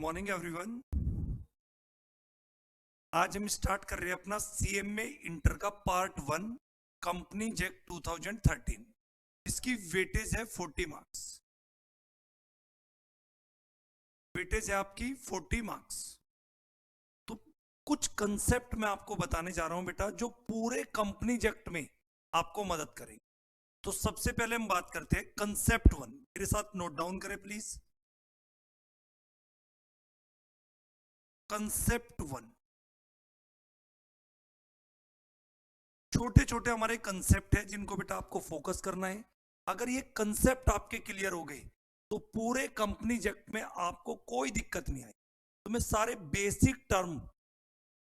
Morning everyone. आज हम start कर रहे हैं अपना सीएमए इंटर का पार्ट 1 कंपनी जैक 2013। इसकी वेटेज है 40 मार्क्स। वेटेज है आपकी 40 मार्क्स। तो कुछ कंसेप्ट मैं आपको बताने जा रहा हूं बेटा, जो पूरे कंपनी जैक में आपको मदद करेंगे। तो सबसे पहले हम बात करते हैं कंसेप्ट 1। मेरे साथ नोट डाउन करें प्लीज। कंसेप्ट 1, छोटे छोटे हमारे कंसेप्ट है जिनको बेटा आपको फोकस करना है। अगर ये कंसेप्ट आपके क्लियर हो गए तो पूरे कंपनी जैक में आपको कोई दिक्कत नहीं आई। तो मैं सारे बेसिक टर्म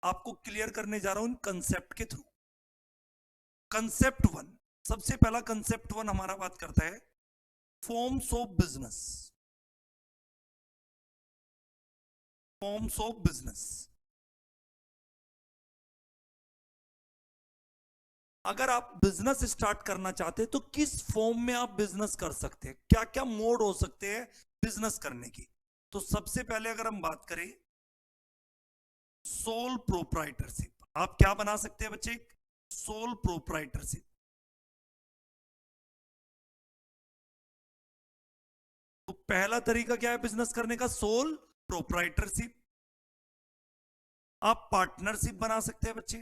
आपको क्लियर करने जा रहा हूं इन कंसेप्ट के थ्रू। कंसेप्ट 1, सबसे पहला कंसेप्ट 1 हमारा बात करता है forms of business. Forms of business, अगर आप बिजनेस स्टार्ट करना चाहते हैं तो किस फॉर्म में आप बिजनेस कर सकते हैं, क्या क्या मोड हो सकते हैं बिजनेस करने की। तो सबसे पहले अगर हम बात करें सोल प्रोप्राइटरशिप, आप क्या बना सकते हैं बच्चे, सोल प्रोप्राइटरशिप। तो पहला तरीका क्या है बिजनेस करने का, सोल प्रोप्राइटरशिप। आप पार्टनरशिप बना सकते हैं बच्चे।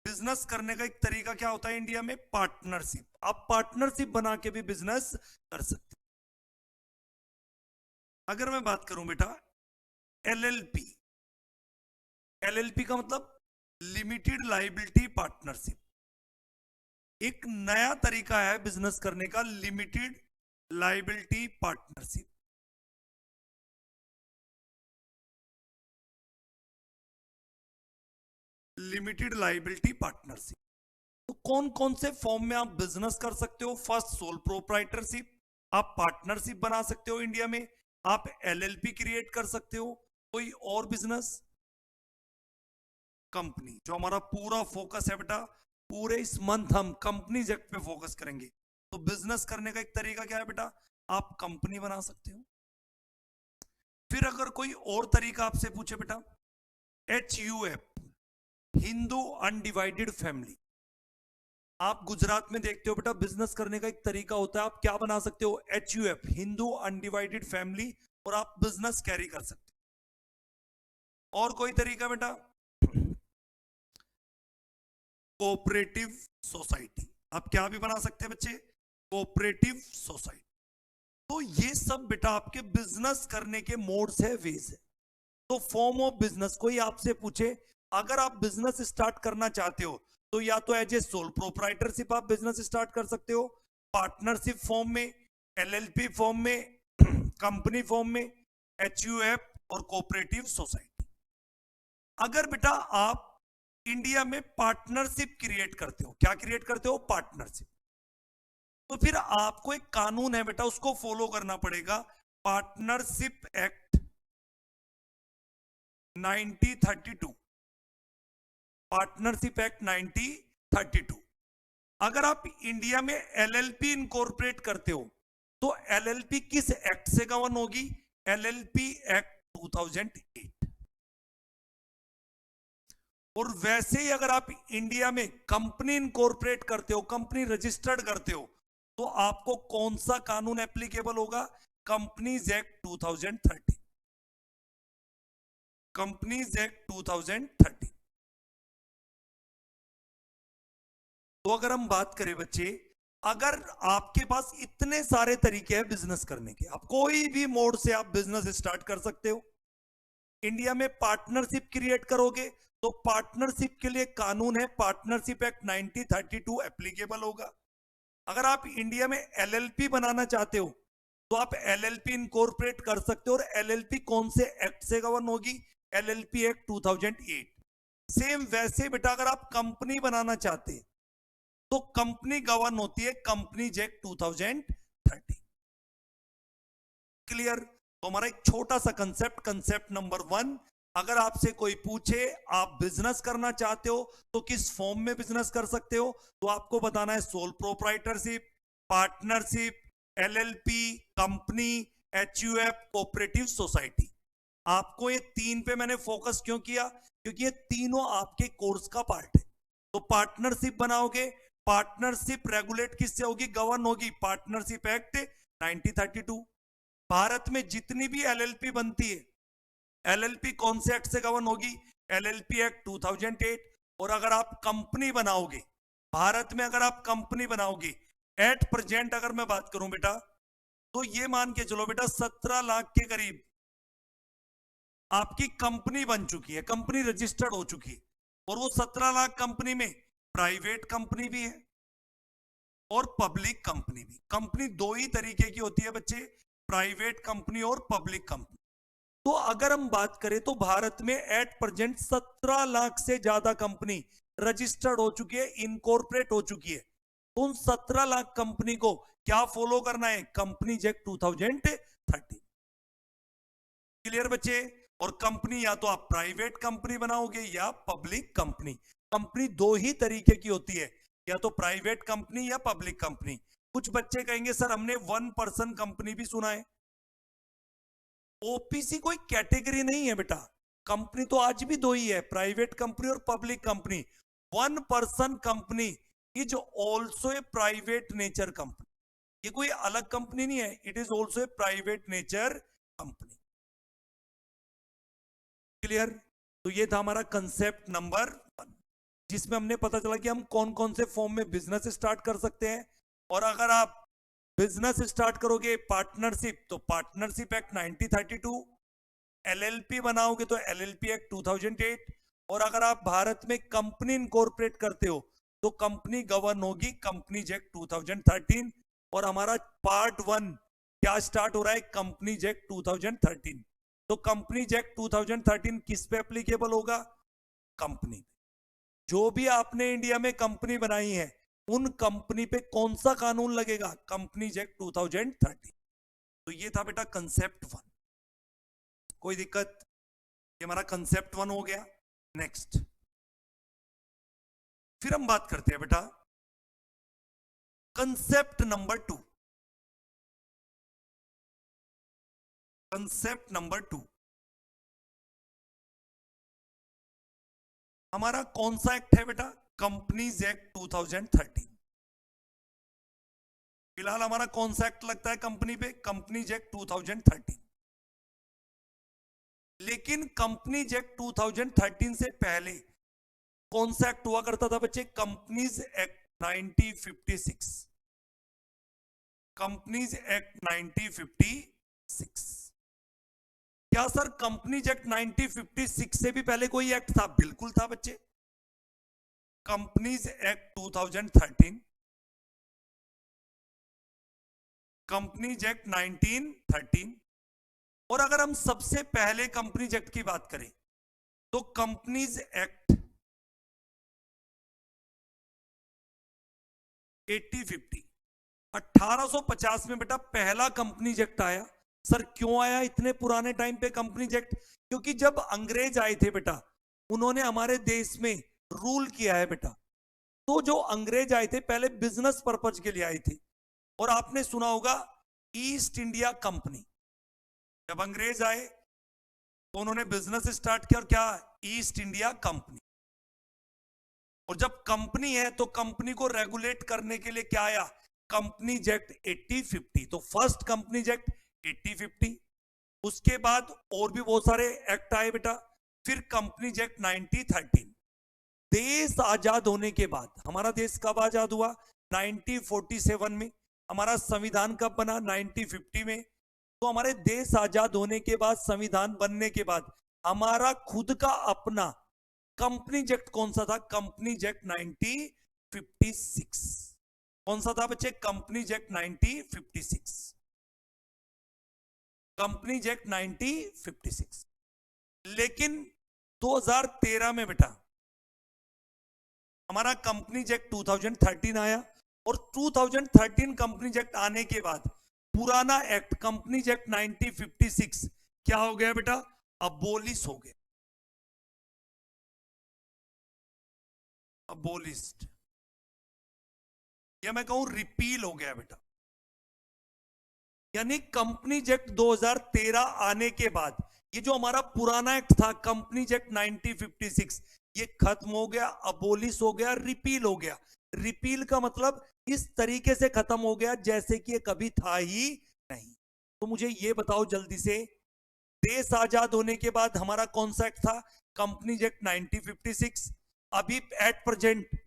बिजनेस करने का एक तरीका क्या होता है इंडिया में, पार्टनरशिप। आप पार्टनरशिप बना के भी बिजनेस कर सकते हैं। अगर मैं बात करूं बेटा एलएलपी, एलएलपी का मतलब लिमिटेड लायबिलिटी पार्टनरशिप। एक नया तरीका है बिजनेस करने का, limited liability partnership. Limited liability partnership. तो कौन कौन से फॉर्म में आप बिजनेस कर सकते हो, फर्स्ट सोल प्रोप्राइटरशिप, आप पार्टनरशिप बना सकते हो इंडिया में, आप एलएलपी क्रिएट कर सकते हो, कोई और बिजनेस, कंपनी। जो हमारा पूरा फोकस है बेटा, पूरे इस मंथ हम कंपनी जैक पे फोकस करेंगे। तो बिजनेस करने का एक तरीका क्या है बेटा, आप कंपनी बना सकते हो। फिर अगर कोई और तरीका आपसे पूछे बेटा, HUF, हिंदू अनडिवाइडेड फैमिली। आप गुजरात में देखते हो बेटा बिजनेस करने का एक तरीका होता है, आप क्या बना सकते हो, HUF, हिंदू अनडिवाइडेड फैमिली, और आप बिजनेस कैरी कर सकते हो। और कोई तरीका बेटा, कोऑपरेटिव सोसाइटी, आप क्या भी बना सकते हैं बच्चे, कोऑपरेटिव सोसाइटी। तो ये सब बेटा आपके बिजनेस करने के मोड्स है, वेज है। तो फॉर्म ऑफ बिजनेस, कोई आपसे पूछे अगर आप बिजनेस स्टार्ट करना चाहते हो तो या तो एज ए सोल प्रोप्राइटरशिप आप बिजनेस स्टार्ट कर सकते हो, पार्टनरशिप फॉर्म में, एलएलपी फॉर्म में, कंपनी फॉर्म में, HUF और कोऑपरेटिव सोसाइटी। अगर बेटा आप इंडिया में पार्टनरशिप क्रिएट करते हो, क्या क्रिएट करते हो, पार्टनरशिप, तो फिर आपको एक कानून है बेटा उसको फॉलो करना पड़ेगा, पार्टनरशिप एक्ट 1932। Partnership act 1932। अगर आप इंडिया में एलएलपी इनकॉर्पोरेट करते हो तो एलएलपी किस एक्ट से गवर्न होगी, एलएलपी एक्ट 2008। और वैसे ही अगर आप इंडिया में कंपनी इनकॉर्पोरेट करते हो, कंपनी रजिस्टर्ड करते हो, तो आपको कौन सा कानून एप्लीकेबल होगा, कंपनीज एक्ट 2013। Companies act 2013। तो अगर हम बात करें बच्चे, अगर आपके पास इतने सारे तरीके हैं बिजनेस करने के, आप कोई भी मोड से आप बिजनेस स्टार्ट कर सकते हो। इंडिया में पार्टनरशिप क्रिएट करोगे तो पार्टनरशिप के लिए कानून है, पार्टनरशिप एक्ट 1932 एप्लीकेबल होगा। अगर आप इंडिया में एलएलपी बनाना चाहते हो तो आप एलएलपी इनकॉर्पोरेट कर सकते हो, और एलएलपी कौन से एक्ट से गवर्न होगी, एलएलपी एक्ट 2008। सेम वैसे बेटा अगर आप कंपनी बनाना चाहते हैं तो कंपनी गवर्न होती है कंपनीज एक्ट 2013। क्लियर। तो हमारा एक छोटा सा कंसेप्ट, कंसेप्ट नंबर 1, अगर आपसे कोई पूछे आप बिजनेस करना चाहते हो तो किस फॉर्म में बिजनेस कर सकते हो, तो आपको बताना है sole proprietorship, partnership, LLP, company, HUF cooperative society. आपको ये तीन पे मैंने फोकस क्यों किया, क्योंकि ये तीनों आपके कोर्स का पार्ट है। तो पार्टनरशिप बनाओगे, पार्टनरशिप रेगुलेट किससे होगी, गवर्न होगी पार्टनरशिप एक्ट 1932। भारत में जितनी भी LLP बनती है, LLP कौन से एक्ट से गवर्न होगी, LLP एक्ट 2008। और अगर आप कंपनी बनाओगे भारत में, अगर आप कंपनी बनाओगे एट प्रेजेंट, अगर मैं बात करूं बेटा, तो ये मान के चलो बेटा 17 लाख के करीब आपकी कंपनी बन चुकी है, कंपनी रजिस्टर्ड हो चुकी है। और वो 17 लाख कंपनी में प्राइवेट कंपनी भी है और पब्लिक कंपनी भी। कंपनी दो ही तरीके की होती है बच्चे, प्राइवेट कंपनी और पब्लिक कंपनी। तो अगर हम बात करें तो भारत में एट प्रेजेंट 17 लाख से ज्यादा कंपनी रजिस्टर्ड हो चुकी है, इनकॉर्पोरेट हो चुकी है। तो उन 17 लाख कंपनी को क्या फॉलो करना है, कंपनीज एक्ट 2013। क्लियर बच्चे। और कंपनी या तो आप प्राइवेट कंपनी बनाओगे या पब्लिक कंपनी। कंपनी दो ही तरीके की होती है, या तो प्राइवेट कंपनी या पब्लिक कंपनी। कुछ बच्चे कहेंगे सर हमने 1 पर्सन कंपनी भी सुना है। ओपीसी कोई कैटेगरी नहीं है बेटा, कंपनी तो आज भी दो ही है, प्राइवेट कंपनी और public company. 1 person company is also a private nature company, ये कोई अलग कंपनी नहीं है, it is also a private nature company. Clear. तो ये था हमारा कंसेप्ट नंबर 1, जिसमें हमने पता चला कि हम कौन कौन से फॉर्म में बिजनेस स्टार्ट कर सकते हैं। और अगर आप बिजनेस स्टार्ट करोगे पार्टनरशिप, तो पार्टनरशिप एक्ट 1932, LLP बनाओगे तो LLP एक्ट 2008। और अगर आप भारत में कंपनी इनकॉर्पोरेट करते हो तो कंपनी गवर्न होगी कंपनीज एक्ट 2013। और हमारा पार्ट 1 क्या स्टार्ट हो रहा है, कंपनीज एक्ट 2013। तो कंपनीज एक्ट 2013 किस पे एप्लीकेबल होगा, कंपनी। जो भी आपने इंडिया में कंपनी बनाई है उन कंपनी पे कौन सा कानून लगेगा, कंपनीज एक्ट 2013। तो ये था बेटा कंसेप्ट 1। कोई दिक्कत, ये हमारा कंसेप्ट 1 हो गया। नेक्स्ट फिर हम बात करते हैं बेटा कंसेप्ट नंबर 2। कंसेप्ट नंबर 2 हमारा कौन सा एक्ट है बेटा, कंपनीज एक्ट 2013। फिलहाल हमारा कौन सा एक्ट लगता है कंपनी पे, कंपनीज एक्ट 2013। लेकिन कंपनीज एक्ट 2013 से पहले कौन सा एक्ट हुआ करता था बच्चे, कंपनीज एक्ट 1956। Companies act 1956। क्या सर कंपनीज एक्ट 1956 से भी पहले कोई एक्ट था, बिल्कुल था बच्चे। Companies act 2013, companies act 1913। और अगर हम सबसे पहले कंपनीज एक्ट की बात करें तो कंपनीज एक्ट 1850, 1850 में बेटा पहला कंपनीज एक्ट आया। सर क्यों आया इतने पुराने टाइम पे कंपनीज एक्ट, क्योंकि जब अंग्रेज आए थे बेटा उन्होंने हमारे देश में रूल किया है बेटा। तो जो अंग्रेज आए थे पहले बिजनेस पर्पज के लिए आए थे। और आपने सुना होगा ईस्ट इंडिया कंपनी, जब अंग्रेज आए तो उन्होंने बिजनेस स्टार्ट किया, और क्या, ईस्ट इंडिया कंपनी। और जब कंपनी है तो कंपनी को रेगुलेट करने के लिए क्या आया, कंपनीज एक्ट 8050। तो फर्स्ट कंपनीज एक्ट 8050, उसके बाद और भी बहुत सारे एक्ट आए बेटा। फिर कंपनीज एक्ट 1913। देश आजाद होने के बाद, हमारा देश कब आजाद हुआ, 1947 में। हमारा संविधान कब बना, 1950 में। तो हमारे देश आजाद होने के बाद, संविधान बनने के बाद हमारा खुद का अपना कंपनीज एक्ट कौन सा था, कंपनीज एक्ट 1956। कौन सा था बच्चे, कंपनीज एक्ट 1956। Companies act 1956। लेकिन 2013 में बेटा हमारा कंपनीज एक्ट 2013 आया। और 2013 कंपनीज एक्ट आने के बाद पुराना एक्ट कंपनीज एक्ट 1956 क्या हो गया बेटा, अबोलिश हो गया, अबोलिश्ड, या मैं कहूं रिपील हो गया बेटा। यानी कंपनीज एक्ट 2013 आने के बाद ये जो हमारा पुराना एक्ट था कंपनीज एक्ट 1956 ये खत्म हो गया, अबोलिश हो गया, रिपील हो गया। रिपील का मतलब इस तरीके से खत्म हो गया जैसे कि ये कभी था ही नहीं। तो मुझे ये बताओ जल्दी से, देश आजाद होने के बाद हमारा कौन सा एक्ट था? Companies act 1956। अभी एट प्रेजेंट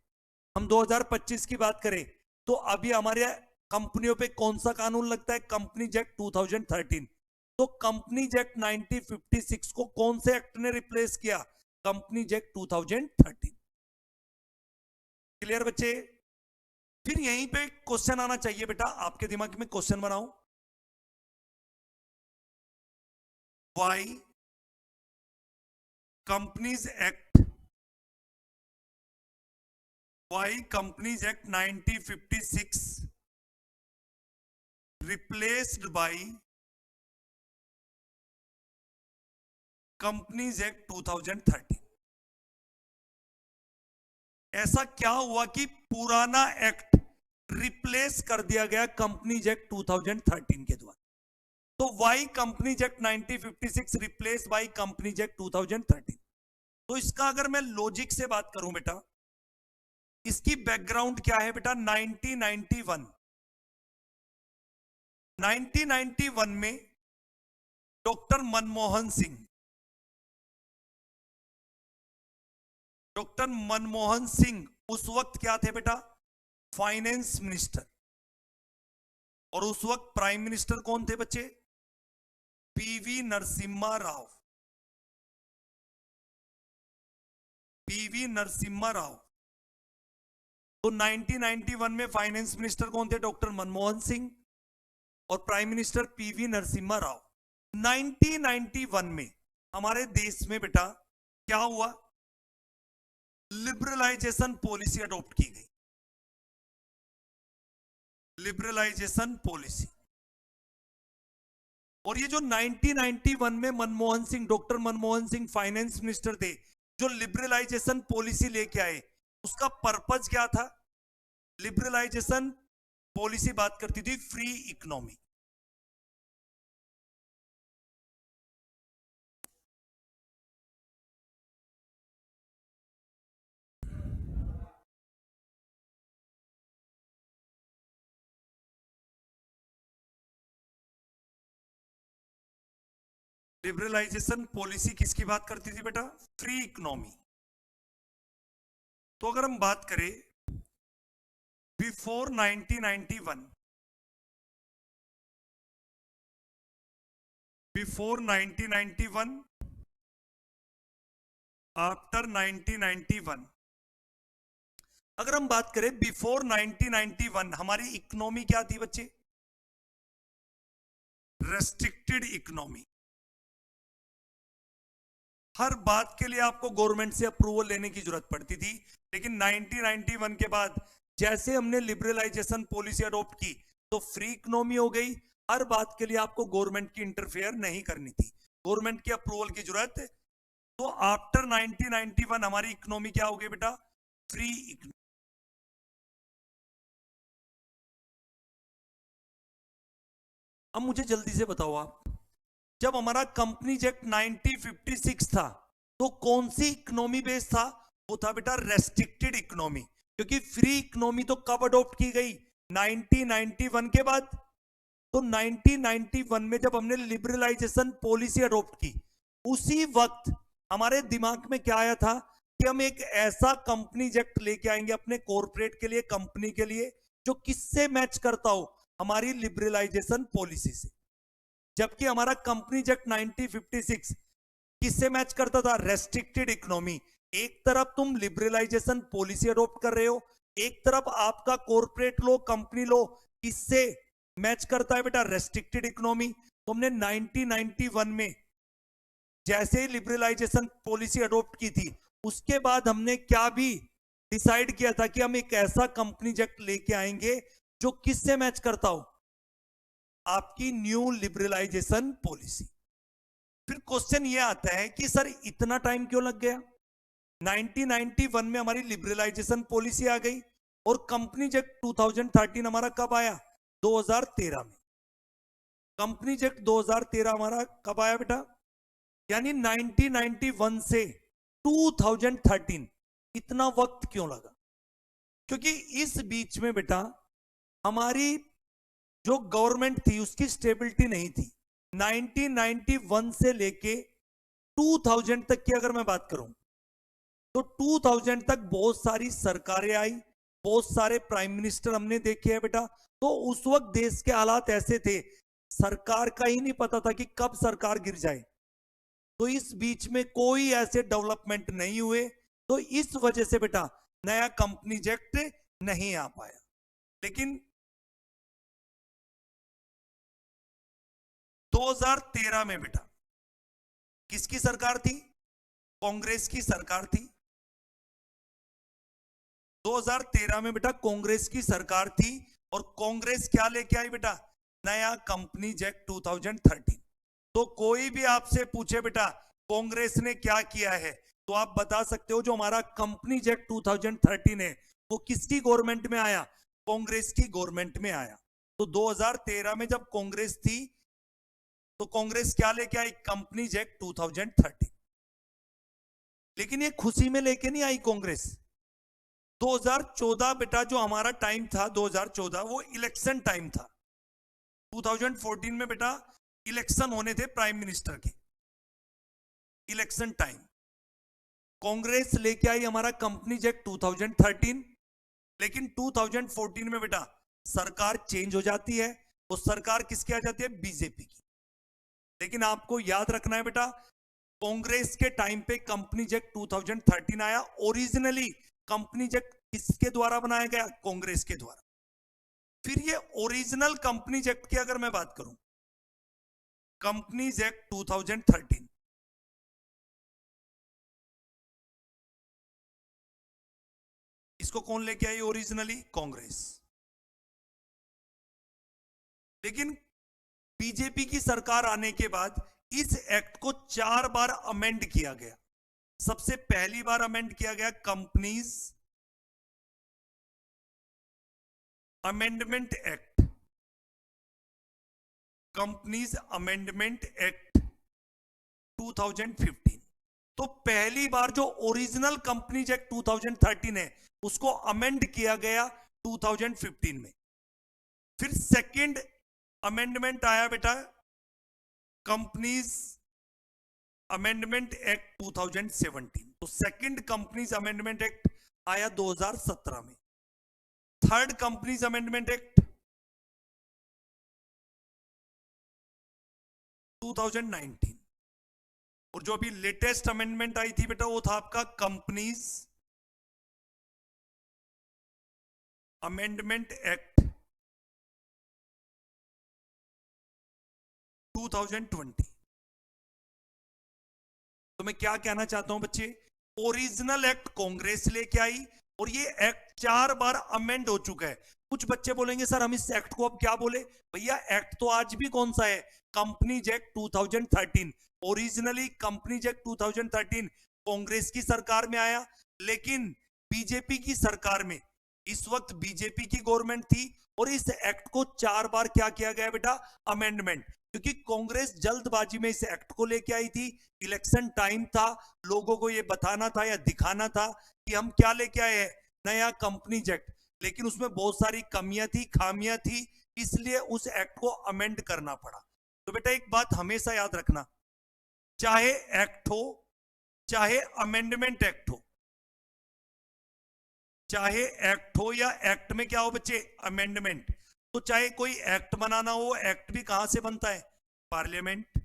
हम 2025 की बात करें तो अभी हमारे कंपनियों पे कौन सा कानून लगता है? Companies act 2013। तो कंपनीज एक्ट 1956 को कौन से एक्ट ने रिप्लेस किया? Companies act 2013। क्लियर बच्चे? फिर यहीं पे क्वेश्चन आना चाहिए बेटा, आपके दिमाग में क्वेश्चन बनाओ। Why companies act, why companies act 1956 replaced by companies act 2013। ऐसा क्या हुआ कि पुराना एक्ट रिप्लेस कर दिया गया कंपनीज एक्ट 2013 के द्वारा? तो why companies act 1956 replace by companies act 2013। तो इसका अगर मैं लॉजिक से बात करूं बेटा, इसकी बैकग्राउंड क्या है बेटा? 1991 में डॉक्टर मनमोहन सिंह, डॉक्टर मनमोहन सिंह उस वक्त क्या थे बेटा? Finance minister. और उस वक्त प्राइम मिनिस्टर कौन थे बच्चे? पीवी नरसिम्हा राव। पीवी नरसिम्हा राव। तो 1991 में फाइनेंस मिनिस्टर कौन थे? डॉक्टर मनमोहन सिंह। और prime minister PV Narasimha Rao. 1991 में हमारे देश में बेटा क्या हुआ? लिबरलाइजेशन पॉलिसी अडॉप्ट की गई। Liberalisation policy. और ये जो 1991 में Manmohan Singh, doctor Manmohan Singh finance minister थे, जो लिबरलाइजेशन पॉलिसी लेके आए, उसका पर्पज क्या था? लिबरलाइजेशन पॉलिसी बात करती थी फ्री इकोनॉमी। लिबरलाइजेशन पॉलिसी किसकी बात करती थी बेटा? Free economy. तो अगर हम बात करें बिफोर 1991, बिफोर 1991, आफ्टर 1991, अगर हम बात करें बिफोर 1991 हमारी इकोनॉमी क्या थी बच्चे? Restricted economy. हर बात के लिए आपको गवर्नमेंट से अप्रूवल लेने की जरूरत पड़ती थी। लेकिन 1991 के बाद जैसे हमने लिबरलाइजेशन पॉलिसी अडॉप्ट की तो फ्री इकोनॉमी हो गई। हर बात के लिए आपको गवर्नमेंट की इंटरफेयर नहीं करनी थी, गवर्नमेंट की अप्रूवल की जरूरत। तो आफ्टर 1991 हमारी इकोनॉमी क्या हो गई बेटा? Free economy. अब मुझे जल्दी से बताओ आप, जब हमारा कंपनीज एक्ट 1956 था तो कौन सी इकोनॉमी बेस था? वो था बेटा रेस्ट्रिक्टेड इकोनॉमी। क्योंकि फ्री इकोनॉमी तो कब अडॉप्ट की गई? 1991 के बाद। तो 1991 में जब हमने लिबरलाइजेशन पॉलिसी अडॉप्ट की, उसी वक्त हमारे दिमाग में क्या आया था कि हम एक ऐसा कंपनीज एक्ट लेके आएंगे अपने कॉर्पोरेट के लिए, कंपनी के लिए, जो किससे मैच करता हो? हमारी लिबरलाइजेशन पॉलिसी से। जबकि हमारा कंपनीज एक्ट 1956 किससे मैच करता था? Restricted economy. एक तरफ तुम लिबरलाइजेशन पॉलिसी अडॉप्ट कर रहे हो, एक तरफ आपका कॉर्पोरेट लो, कंपनी लो, किससे मैच करता है बेटा? Restricted economy. तो हमने 1991 में जैसे ही लिबरलाइजेशन पॉलिसी अडॉप्ट की थी, उसके बाद हमने क्या भी डिसाइड किया था कि हम एक ऐसा कंपनीज एक्ट लेके आएंगे जो किससे मैच करता हो? आपकी न्यू लिबरलाइजेशन पॉलिसी। फिर क्वेश्चन ये आता है कि सर इतना टाइम क्यों लग गया? 1991 में हमारी लिबरलाइजेशन पॉलिसी आ गई और कंपनीज एक्ट 2013 हमारा कब आया? 2013 में। कंपनीज एक्ट 2013 हमारा कब आया बेटा? यानी 1991 से 2013, इतना वक्त क्यों लगा? क्योंकि इस बीच में बेटा हमारी जो गवर्नमेंट थी उसकी स्टेबिलिटी नहीं थी। 1991 से लेके 2000 तक की अगर मैं बात करूं तो 2000 तक बहुत सारी सरकारें आई, बहुत सारे प्राइम मिनिस्टर हमने देखे हैं बेटा। तो उस वक्त देश के हालात ऐसे थे, सरकार का ही नहीं पता था कि कब सरकार गिर जाए। तो इस बीच में कोई ऐसे डेवलपमेंट नहीं हुए, तो इस वजह से बेटा नया कंपनीज एक्ट नहीं आ पाया। लेकिन 2013 में बेटा किसकी सरकार थी? कांग्रेस की सरकार थी। 2013 में बेटा कांग्रेस की सरकार थी और कांग्रेस क्या लेके आई बेटा? नया कंपनीज एक्ट 2013। तो कोई भी आपसे पूछे बेटा कांग्रेस ने क्या किया है, तो आप बता सकते हो जो हमारा कंपनीज एक्ट 2013 है वो किसकी गवर्नमेंट में आया? कांग्रेस की गवर्नमेंट में आया। तो 2013 में जब कांग्रेस थी तो कांग्रेस क्या लेके आई? Companies act 2013। लेकिन ये खुशी में लेके नहीं आई कांग्रेस। 2014 बेटा जो हमारा टाइम था 2014 वो इलेक्शन टाइम था। 2014 में बेटा इलेक्शन होने थे प्राइम मिनिस्टर के, इलेक्शन टाइम। कांग्रेस लेके आई हमारा कंपनीज एक्ट 2013। लेकिन 2014 में बेटा सरकार चेंज हो जाती है, वो सरकार किसकी आ जाती है? बीजेपी की। लेकिन आपको याद रखना है बेटा कांग्रेस के टाइम पे कंपनीज एक्ट 2013 आया। ओरिजिनली कंपनीज एक्ट किसके द्वारा बनाया गया? कांग्रेस के द्वारा। फिर ये ओरिजिनल कंपनीज एक्ट की अगर मैं बात करूं, कंपनीज एक्ट 2013 इसको कौन लेके आई ओरिजिनली? कांग्रेस। लेकिन बीजेपी की सरकार आने के बाद इस एक्ट को 4 बार अमेंड किया गया। सबसे पहली बार अमेंड किया गया companies amendment act, companies amendment act 2015। तो पहली बार जो ओरिजिनल कंपनीज एक्ट 2013 है उसको अमेंड किया गया 2015 में। फिर सेकंड अमेंडमेंट आया बेटा कंपनीज अमेंडमेंट एक्ट 2017। तो सेकंड कंपनीज अमेंडमेंट एक्ट आया 2017 में। Third companies amendment act 2019। और जो अभी लेटेस्ट अमेंडमेंट आई थी बेटा वो था आपका कंपनीज अमेंडमेंट एक्ट 2020। तो मैं क्या कहना चाहता हूं बच्चे, ओरिजिनल एक्ट कांग्रेस लेके आई और ये एक्ट 4 बार अमेंड हो चुका है। कुछ बच्चे बोलेंगे सर हम इस एक्ट को अब क्या बोले? भैया एक्ट तो आज भी कौन सा है? Companies act 2013। Originally companies act 2013 Congress की सरकार में आया, लेकिन बीजेपी की सरकार में इस वक्त बीजेपी की गवर्नमेंट थी और इस एक्ट को 4 बार क्या किया गया बेटा? अमेंडमेंट। क्योंकि कांग्रेस जल्दबाजी में इस एक्ट को लेके आई थी, इलेक्शन टाइम था, लोगों को यह बताना था या दिखाना था कि हम क्या लेके आए हैं, नया कंपनीज एक्ट। लेकिन उसमें बहुत सारी कमियां थी, खामियां थी, इसलिए उस एक्ट को अमेंड करना पड़ा। तो बेटा एक बात हमेशा याद रखना, चाहे एक्ट हो चाहे अमेंडमेंट एक्ट हो, चाहे एक्ट हो या एक्ट में क्या हो बच्चे? अमेंडमेंट। तो चाहे कोई एक्ट बनाना हो, एक्ट भी कहां से बनता है? पार्लियामेंट।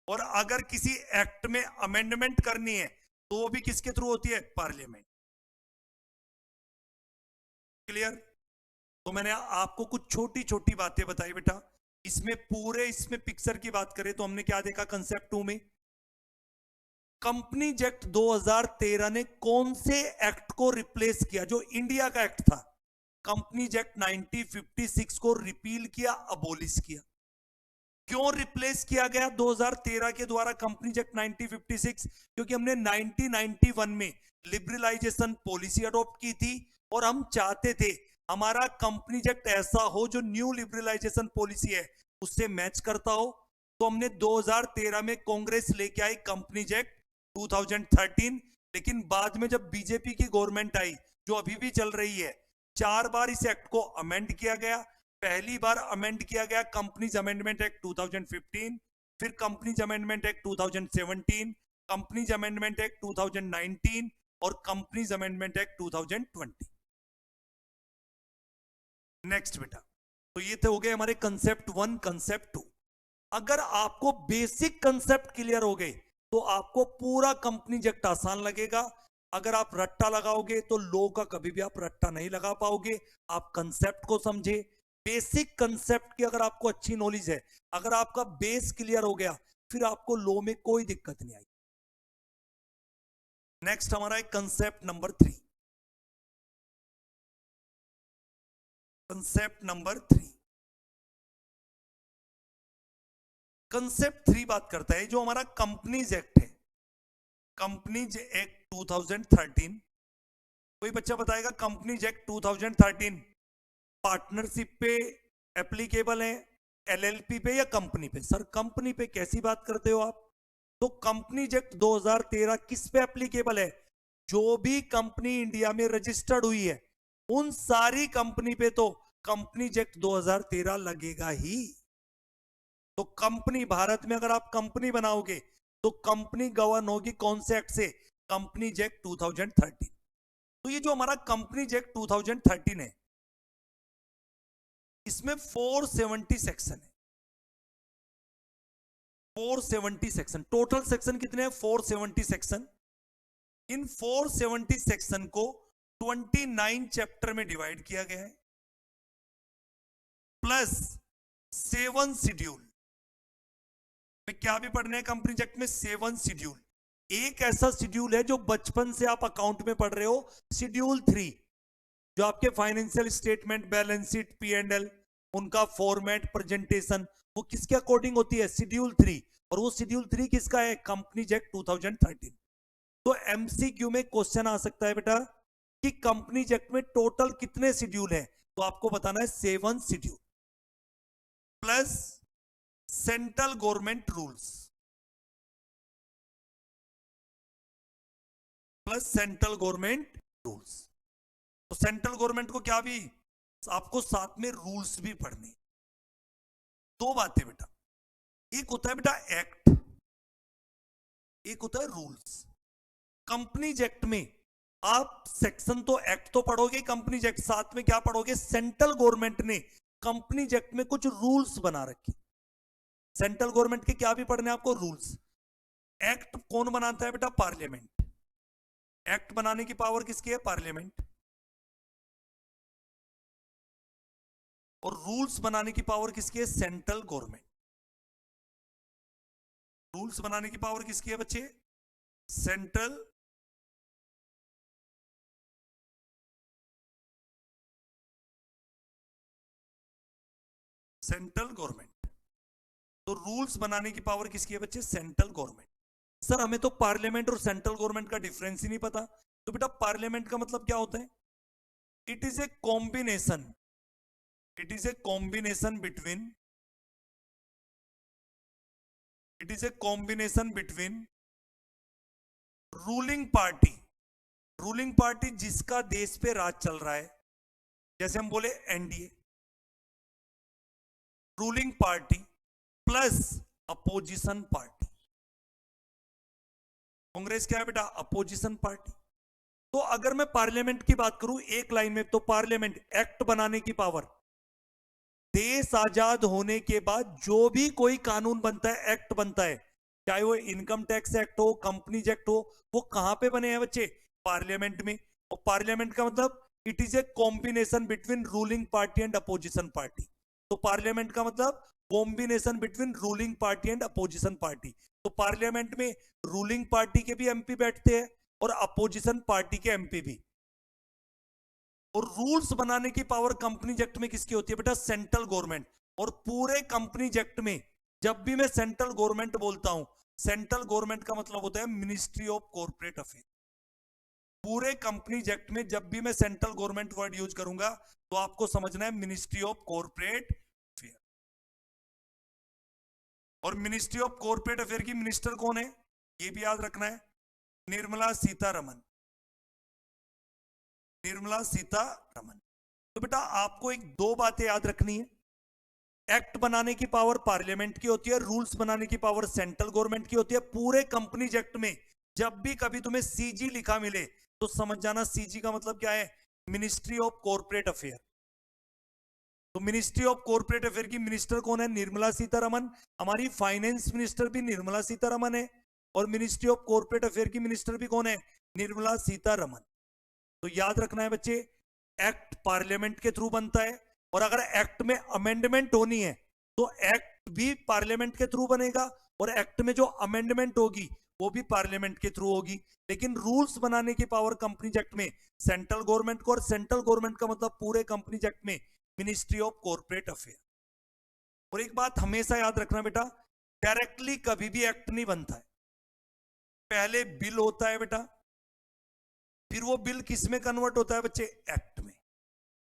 और अगर किसी एक्ट में अमेंडमेंट करनी है तो वो भी किसके थ्रू होती है? पार्लियामेंट। क्लियर? तो मैंने आपको कुछ छोटी छोटी बातें बताई बेटा। इसमें पिक्चर की बात करें तो हमने क्या देखा कंसेप्ट 2 में? कंपनीज एक्ट 2013 ने कौन से एक्ट को रिप्लेस किया? जो इंडिया का एक्ट था, कंपनीज एक्ट 1956 को रिपील किया, अबोलिश किया। क्यों रिप्लेस किया गया 2013 के द्वारा कंपनीज एक्ट 1956? क्योंकि हमने 1991 में लिबरलाइजेशन पॉलिसी अडॉप्ट की थी और हम चाहते थे हमारा कंपनीज एक्ट ऐसा हो जो न्यू लिबरलाइजेशन पॉलिसी है उससे मैच करता हो, तो हमने 2013 में कांग्रेस लेके आई कंपनीज एक्ट 2013, लेकिन बाद में जब बीजेपी की गवर्नमेंट आई, जो अभी भी चल रही है, 4 बार इस एक्ट को अमेंड किया गया। पहली बार अमेंड किया गया कंपनीज अमेंडमेंट एक्ट 2015, फिर companies amendment act 2017, companies amendment act 2019 और कंपनीज अमेंडमेंट एक्ट 2020। नेक्स्ट बेटा, तो ये थे हो गए हमारे कंसेप्ट 1, कंसेप्ट 2। अगर आपको बेसिक कंसेप्ट क्लियर हो गए तो आपको पूरा कंपनी एक्ट आसान लगेगा। अगर आप रट्टा लगाओगे तो लो का कभी भी आप रट्टा नहीं लगा पाओगे। आप कंसेप्ट को समझे, बेसिक कंसेप्ट की अगर आपको अच्छी नॉलेज है, अगर आपका बेस क्लियर हो गया, फिर आपको लो में कोई दिक्कत नहीं आएगी। नेक्स्ट हमारा है concept number 3। Concept number 3, concept 3 बात करता है जो हमारा कंपनीज एक्ट है, कंपनीज एक्ट 2013। कोई बच्चा बताएगा कंपनीज एक्ट 2013 पार्टनरशिप पे एप्लीकेबल है, एलएलपी पे या कंपनी पे? सर कंपनी पे कैसी बात करते हो आप? तो कंपनीज एक्ट 2013 किस पे एप्लीकेबल है? जो भी कंपनी इंडिया में रजिस्टर्ड हुई है, उन सारी कंपनी पे तो कंपनीज एक्ट 2013 लगेगा ही। तो कंपनी, भारत में अगर आप कंपनी बनाओगे तो कंपनी गवर्न होगी कौन से एक्ट से? Companies act 2013। तो ये जो हमारा कंपनीज एक्ट 2013 है, इसमें 470 सेक्शन है। 470 सेक्शन, टोटल सेक्शन कितने हैं? 470 सेक्शन। इन 470 सेक्शन को 29 चैप्टर में डिवाइड किया गया है, प्लस 7 शेड्यूल। क्या भी पढ़ने हैं कंपनी एक्ट में? 7 शेड्यूल। एक ऐसा शेड्यूल है जो बचपन से आप अकाउंट में पढ़ रहे हो, शेड्यूल 3, जो आपके financial statement, balance sheet, P&L, उनका फॉर्मेट, प्रेजेंटेशन, वो किसके अकॉर्डिंग होती है? शेड्यूल 3। और वो शेड्यूल 3 किसका है? Companies act 2013। तो MCQ में क्वेश्चन आ सकता है बेटा कि कंपनीज एक्ट में टोटल कितने शेड्यूल हैं? तो आपको बताना है 7 schedule plus central government rules, plus central government rules. तो सेंट्रल गवर्नमेंट को क्या भी आपको साथ में रूल्स भी पढ़ने। दो बातें बेटा, एक होता है बेटा एक्ट, एक होता है रूल्स। कंपनीज एक्ट में आप सेक्शन तो एक्ट तो पढ़ोगे कंपनीज एक्ट, साथ में क्या पढ़ोगे? सेंट्रल गवर्नमेंट ने कंपनीज एक्ट में कुछ रूल्स बना रखे। सेंट्रल गवर्नमेंट के क्या भी पढ़ने आपको? रूल्स। एक्ट कौन बनाता है बेटा? पार्लियामेंट। एक्ट बनाने की पावर किसकी है? पार्लियामेंट। और रूल्स बनाने की पावर किसकी है? Central government. रूल्स बनाने की पावर किसकी है बच्चे? Central government. तो रूल्स बनाने की पावर किसकी है बच्चे? Central government. सर हमें तो पार्लियामेंट और सेंट्रल गवर्नमेंट का डिफरेंस ही नहीं पता। तो बेटा पार्लियामेंट का मतलब क्या होता है? It is a combination, it is a combination between, it is a combination between ruling party, ruling party जिसका देश पे राज चल रहा है, जैसे हम बोले NDA, ruling party plus opposition party. Congress क्या है बेटा? Opposition party. तो अगर मैं पार्लियामेंट की बात करूं एक लाइन में, तो पार्लियामेंट एक्ट बनाने की पावर, देश आजाद होने के बाद जो भी कोई कानून बनता है, एक्ट बनता है, चाहे वो इनकम टैक्स एक्ट हो, कंपनीज एक्ट हो, वो कहां पे बने हैं बच्चे? पार्लियामेंट में। और पार्लियामेंट का मतलब it is a combination between ruling party and opposition party. तो पार्लियामेंट का मतलब combination between ruling party and opposition party. तो पार्लियामेंट में रूलिंग पार्टी के भी एमपी बैठते हैं और अपोजिशन पार्टी के एमपी भी। और रूल्स बनाने की पावर कंपनीज एक्ट में किसकी होती है बेटा? Central government. और पूरे कंपनीज एक्ट में जब भी मैं सेंट्रल गवर्नमेंट बोलता हूं, सेंट्रल गवर्नमेंट का मतलब होता है मिनिस्ट्री ऑफ कॉर्पोरेट अफेयर। पूरे कंपनीज एक्ट में जब भी मैं सेंट्रल गवर्नमेंट वर्ड यूज करूंगा तो आपको समझना है मिनिस्ट्री ऑफ कॉर्पोरेट और मिनिस्ट्री ऑफ कॉर्पोरेट अफेयर की मिनिस्टर कौन है, ये भी याद रखना है, निर्मला सीतारमन। निर्मला सीतारमन। तो बेटा आपको एक दो बातें याद रखनी है, एक्ट बनाने की पावर पार्लियामेंट की होती है, रूल्स बनाने की पावर सेंट्रल गवर्नमेंट की होती है। पूरे कंपनीज एक्ट में जब भी कभी तुम्हें सीजी लिखा मिले तो समझ जाना सीजी का मतलब क्या है, मिनिस्ट्री ऑफ कॉर्पोरेट अफेयर। तो मिनिस्ट्री ऑफ कॉर्पोरेट अफेयर की मिनिस्टर कौन है, निर्मला सीतारमन। हमारी फाइनेंस मिनिस्टर भी निर्मला सीतारमन है, और मिनिस्ट्री ऑफ कॉर्पोरेट अफेयर की मिनिस्टर भी कौन है, निर्मला सीतारमन। तो याद रखना है बच्चे, एक्ट पार्लियामेंट के थ्रू बनता है, और अगर एक्ट में अमेंडमेंट होनी है तो एक्ट भी पार्लियामेंट के थ्रू बनेगा, और एक्ट में जो अमेंडमेंट होगी वो भी पार्लियामेंट के थ्रू होगी। लेकिन रूल्स बनाने की पावर कंपनीज एक्ट में सेंट्रल गवर्नमेंट को, और सेंट्रल गवर्नमेंट का मतलब पूरे कंपनीज एक्ट में मिनिस्ट्री ऑफ कॉर्पोरेट अफेयर। और एक बात हमेशा याद रखना बेटा, डायरेक्टली कभी भी एक्ट नहीं बनता है, पहले बिल होता है बेटा, फिर वो बिल किस में कन्वर्ट होता है बच्चे, एक्ट में।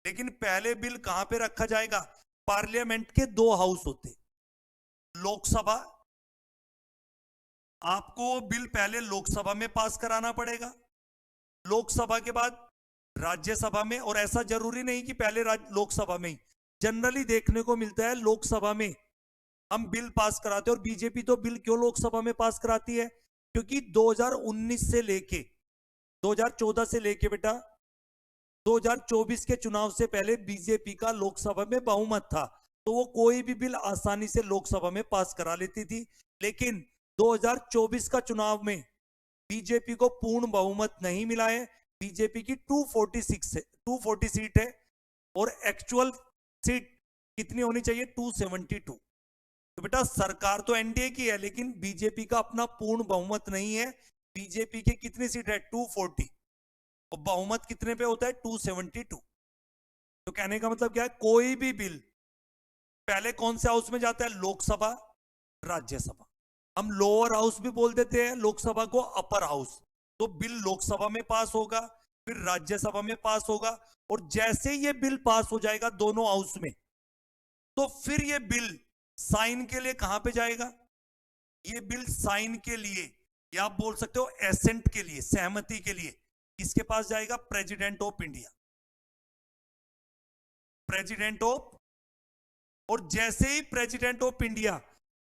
लेकिन पहले बिल कहां पे रखा जाएगा, पार्लियामेंट के दो हाउस होते, लोकसभा, आपको बिल पहले लोकसभा में पास कराना पड़ेगा, लोकसभा के बाद राज्यसभा में, और ऐसा जरूरी नहीं कि पहले लोकसभा में ही, जनरली देखने को मिलता है लोकसभा में हम बिल पास कराते हैं। और बीजेपी तो बिल क्यों लोकसभा में पास कराती है, क्योंकि 2019 से लेके 2014 से लेके बेटा 2024 के चुनाव से पहले बीजेपी का लोकसभा में बहुमत था, तो वो कोई भी बिल आसानी से लोकसभा में पास करा लेती थी। लेकिन 2024 का चुनाव में बीजेपी को पूर्ण बहुमत नहीं मिला है, बीजेपी की 240 सीट है, और एक्चुअल सीट कितनी होनी चाहिए, 272। तो बेटा सरकार तो एनडीए की है, लेकिन बीजेपी का अपना पूर्ण बहुमत नहीं है। बीजेपी की कितनी सीट है, 240, और बहुमत कितने पे होता है, 272। तो कहने का मतलब क्या है, कोई भी बिल पहले कौन से हाउस में जाता है, लोकसभा, राज्यसभा। हम लोअर हाउस भी बोल देते हैं लोकसभा को, अपर हाउस। तो बिल लोकसभा में पास होगा, फिर राज्यसभा में पास होगा, और जैसे ये बिल पास हो जाएगा दोनों हाउस में, तो फिर ये बिल साइन के लिए कहां पे जाएगा, ये बिल साइन के लिए, या आप बोल सकते हो एसेंट के लिए, सहमति के लिए, किसके पास जाएगा, president of India, president of. और जैसे ही प्रेसिडेंट ऑफ इंडिया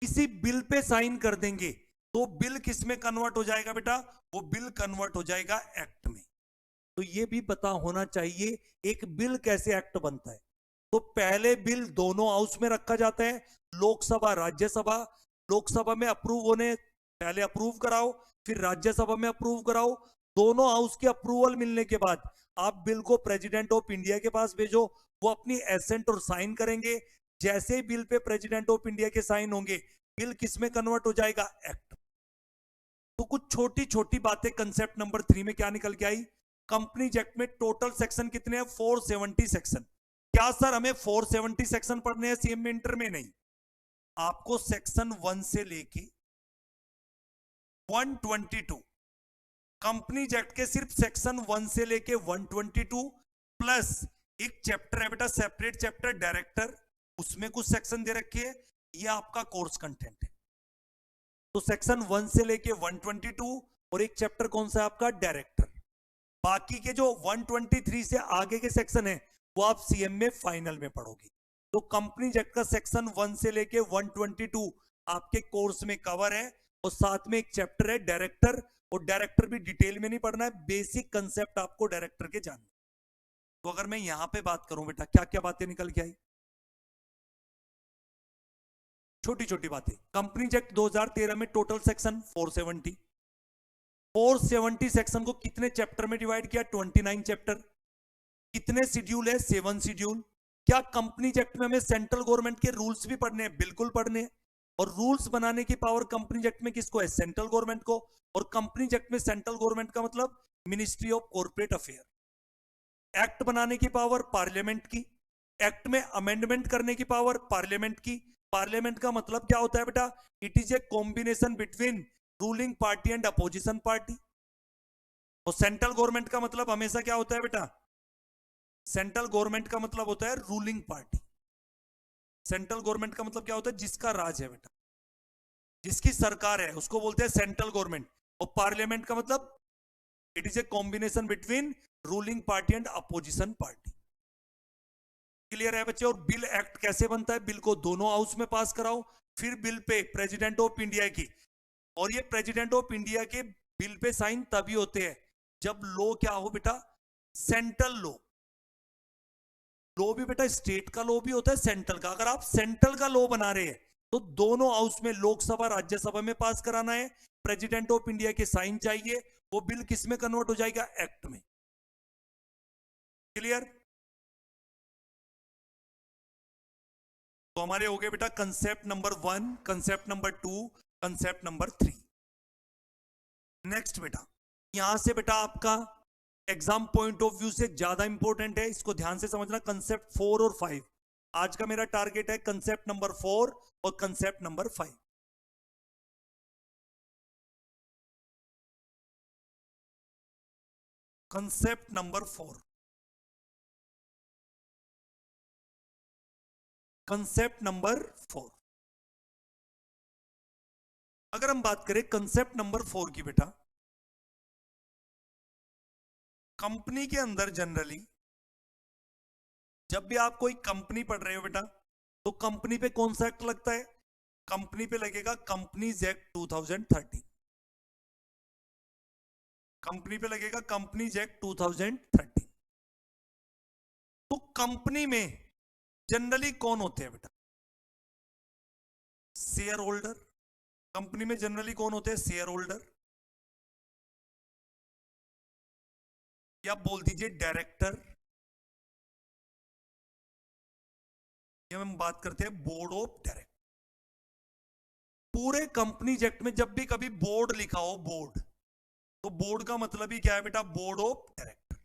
किसी बिल पे साइन कर देंगे तो बिल किस में कन्वर्ट हो जाएगा बेटा, वो बिल कन्वर्ट हो जाएगा एक्ट में। तो ये भी पता होना चाहिए एक बिल कैसे एक्ट बनता है। तो पहले बिल दोनों हाउस में रखा जाता है, लोकसभा, राज्यसभा। लोकसभा में अप्रूव होने पहले अप्रूव कराओ, फिर राज्यसभा में अप्रूव कराओ। दोनों हाउस की अप्रूवल मिलने के बाद आप बिल को प्रेसिडेंट ऑफ इंडिया के पास भेजो, वो अपनी एसेंट और साइन करेंगे। जैसे ही बिल पे प्रेसिडेंट ऑफ इंडिया के साइन होंगे, बिल किस में कन्वर्ट हो जाएगा, एक्ट। तो कुछ छोटी छोटी बातें कंसेप्ट नंबर 3 में क्या निकल के आई, कंपनीज एक्ट में टोटल सेक्शन कितने हैं, 470 सेक्शन। क्या सर हमें 470 सेक्शन पढ़ने हैं सीएम इंटर में, नहीं, आपको सेक्शन 1 से लेके 122, कंपनीज एक्ट के सिर्फ सेक्शन 1 से लेके 122 प्लस एक चैप्टर है बेटा, सेपरेट चैप्टर डायरेक्टर, उसमें कुछ सेक्शन दे रखे हैं, ये आपका कोर्स कंटेंट है। तो सेक्शन 1 से लेके 122, और एक चैप्टर कौन सा है आपका, डायरेक्टर। बाकी के जो 123 से आगे के सेक्शन है वो आप सीएम में फाइनल में पढ़ोगे। तो कंपनीज एक्ट का सेक्शन 1 से लेके 122 आपके कोर्स में कवर है, और साथ में एक चैप्टर है डायरेक्टर, और डायरेक्टर भी डिटेल में नहीं पढ़ना है, बेसिक कंसेप्ट आपको डायरेक्टर के जानना। तो अगर मैं यहां पे बात करूं बेटा, क्या क्या बातें निकल के आई, छोटी छोटी बातें। कंपनीज एक्ट 2013 में टोटल सेक्शन 470 सेक्शन को कितने चैप्टर में डिवाइड किया, 29 चैप्टर। कितने शेड्यूल है, 7 शेड्यूल। क्या कंपनीज एक्ट में हमें सेंट्रल गवर्नमेंट के रूल्स भी पढ़ने हैं, बिल्कुल पढ़ने हैं। और रूल्स बनाने की पावर कंपनीज एक्ट में किसको है, सेंट्रल गवर्नमेंट को। और कंपनीज एक्ट में सेंट्रल गवर्नमेंट का मतलब ministry of corporate affair. Act बनाने की पावर पार्लियामेंट की, एक्ट में अमेंडमेंट करने की पावर पार्लियामेंट की। पार्लियामेंट का मतलब क्या होता है बेटा, it is a combination between ruling party and opposition party. और सेंट्रल गवर्नमेंट का मतलब हमेशा क्या होता है बेटा, सेंट्रल गवर्नमेंट का मतलब होता है रूलिंग पार्टी। सेंट्रल गवर्नमेंट का मतलब क्या होता है, जिसका राज है बेटा। जिसकी सरकार है उसको बोलते हैं सेंट्रल गवर्नमेंट, और पार्लियामेंट का मतलब it is a combination between ruling party and opposition party. Clear है बच्चे? और बिल एक्ट कैसे बनता है? बिल को दोनों हाउस में पास कराओ, फिर बिल पे प्रेसिडेंट ऑफ इंडिया की, और ये प्रेसिडेंट ऑफ इंडिया के बिल पे साइन तभी होते हैं जब लो क्या हो बेटा, सेंट्रल लो। लो भी बेटा स्टेट का लो भी होता है, सेंट्रल का। अगर आप सेंट्रल का लो बना रहे हैं तो दोनों हाउस में, लोकसभा राज्यसभा में पास कराना है, प्रेसिडेंट ऑफ इंडिया के साइन चाहिए, वो बिल किस में कन्वर्ट हो जाएगा? एक्ट में। क्लियर? तो हमारे हो गए बेटा concept number 1, concept number 2, concept number 3। Next बेटा, यहां से बेटा आपका एग्जाम पॉइंट ऑफ व्यू से ज्यादा इंपॉर्टेंट है, इसको ध्यान से समझना, कंसेप्ट 4 और 5। आज का मेरा टारगेट है कंसेप्ट नंबर 4 और concept number 5। Concept number 4, concept number 4। अगर हम बात करें कंसेप्ट नंबर 4 की बेटा, कंपनी के अंदर जनरली जब भी आप कोई कंपनी पढ़ रहे हो बेटा, तो कंपनी पे कौन सा एक्ट लगता है? कंपनी पे लगेगा कंपनीज एक्ट 2013। कंपनी पे लगेगा कंपनीज एक्ट 2013। तो कंपनी में जनरली कौन होते हैं बेटा? Share holder. कंपनी में जनरली कौन होते हैं? शेयर होल्डर, या बोल दीजिए डायरेक्टर, या हम बात करते हैं बोर्ड ऑफ डायरेक्टर। पूरे कंपनीज एक्ट में जब भी कभी बोर्ड लिखा हो, बोर्ड, तो बोर्ड का मतलब ही क्या है बेटा? Board of director.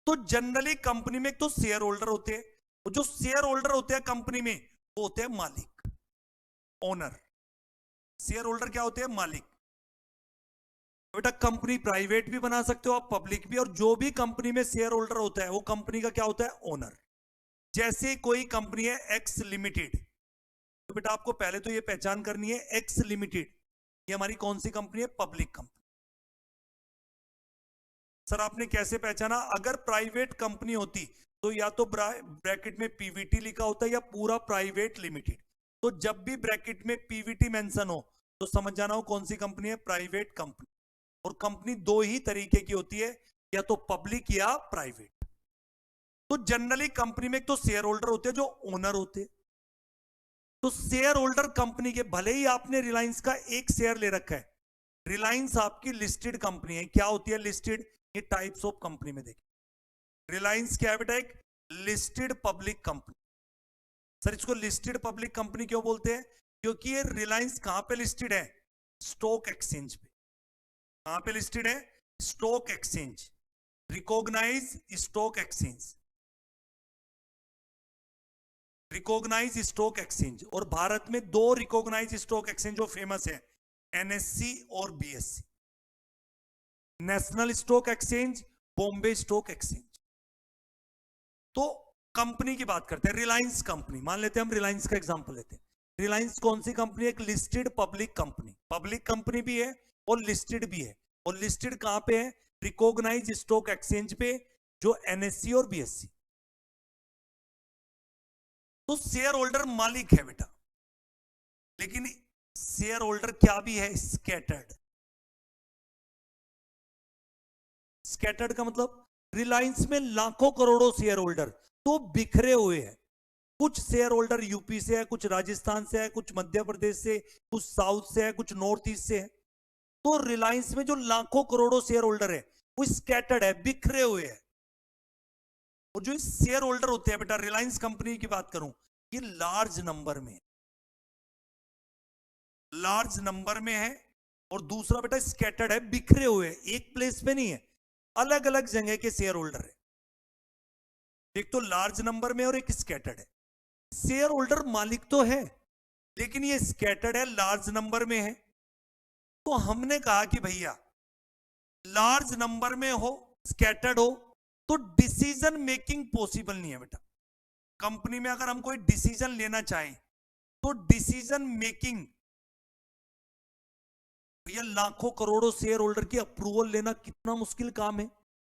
तो जनरली कंपनी में एक तो शेयर होल्डर होते हैं, और जो शेयर होल्डर होते हैं कंपनी में वो होते हैं मालिक, ओनर। शेयर होल्डर क्या होते हैं? मालिक। बेटा कंपनी प्राइवेट भी बना सकते हो आप, पब्लिक भी, और जो भी कंपनी में शेयर होल्डर होता है वो कंपनी का क्या होता है? ओनर। जैसे कोई कंपनी है एक्स लिमिटेड, तो बेटा आपको पहले तो ये पहचान करनी है, एक्स लिमिटेड ये हमारी कौन सी कंपनी है? Public company. सर आपने कैसे पहचाना? अगर प्राइवेट कंपनी होती तो या तो ब्रैकेट में पीवीटी लिखा होता है या पूरा प्राइवेट लिमिटेड। तो जब भी ब्रैकेट में पीवीटी मेंशन हो तो समझ जाना हो कौन सी कंपनी है? Private company. और कंपनी दो ही तरीके की होती है, या तो पब्लिक या प्राइवेट। तो जनरली कंपनी में एक तो शेयर होल्डर होते हैं जो ओनर होते हैं। तो शेयर होल्डर कंपनी के, भले ही आपने रिलायंस का एक शेयर ले रखा है, रिलायंस आपकी लिस्टेड कंपनी है। क्या होती है लिस्टेड? ये टाइप्स ऑफ कंपनी में देखिए, रिलायंस क्या है बेटा? एक लिस्टेड पब्लिक कंपनी। सर इसको लिस्टेड पब्लिक कंपनी क्यों बोलते हैं? क्योंकि ये रिलायंस कहां पे लिस्टेड है? स्टॉक एक्सचेंज पे। कहां पे लिस्टेड है? Stock exchange, recognise stock exchange, recognise stock exchange. और भारत में दो रिकॉग्नाइज स्टॉक एक्सचेंज जो फेमस है, एनएससी और BSC, national stock exchange, Bombay stock exchange. तो कंपनी की बात करते हैं, रिलायंस कंपनी मान लेते हैं, हम रिलायंस का एग्जांपल लेते हैं। रिलायंस कौन सी कंपनी है? एक listed public company, public company भी है और लिस्टेड भी है। और लिस्टेड कहां पे है? रिकॉग्नाइज स्टॉक एक्सचेंज पे, जो एनएससी और बीएससी। तो शेयर होल्डर मालिक है बेटा, लेकिन शेयर होल्डर क्या भी है? स्कैटर्ड। स्कैटर्ड का मतलब रिलायंस में लाखों करोड़ों शेयर होल्डर तो बिखरे हुए हैं। कुछ शेयर होल्डर यूपी से है, कुछ राजस्थान से है, कुछ मध्य प्रदेश से, कुछ साउथ से है, कुछ नॉर्थ ईस्ट से है। तो रिलायंस में जो लाखों करोड़ों शेयर होल्डर है वो स्कैटर्ड है, बिखरे हुए हैं। और जो शेयर होल्डर होते हैं बेटा, रिलायंस कंपनी की बात करूं, ये लार्ज नंबर में, लार्ज नंबर में है। और दूसरा बेटा स्कैटर्ड है, बिखरे हुए, एक प्लेस पे नहीं है, अलग अलग जगह के शेयर होल्डर है। एक तो लार्ज नंबर में और एक स्कैटर्ड है। शेयर होल्डर मालिक तो है, लेकिन ये स्कैटर्ड है, लार्ज नंबर में है। तो हमने कहा कि भैया लार्ज नंबर में हो, स्कैटर्ड हो, तो डिसीजन मेकिंग पॉसिबल नहीं है बेटा। कंपनी में अगर हम कोई डिसीजन लेना चाहें तो डिसीजन मेकिंग भैया लाखों करोड़ों शेयर होल्डर की अप्रूवल लेना कितना मुश्किल काम है,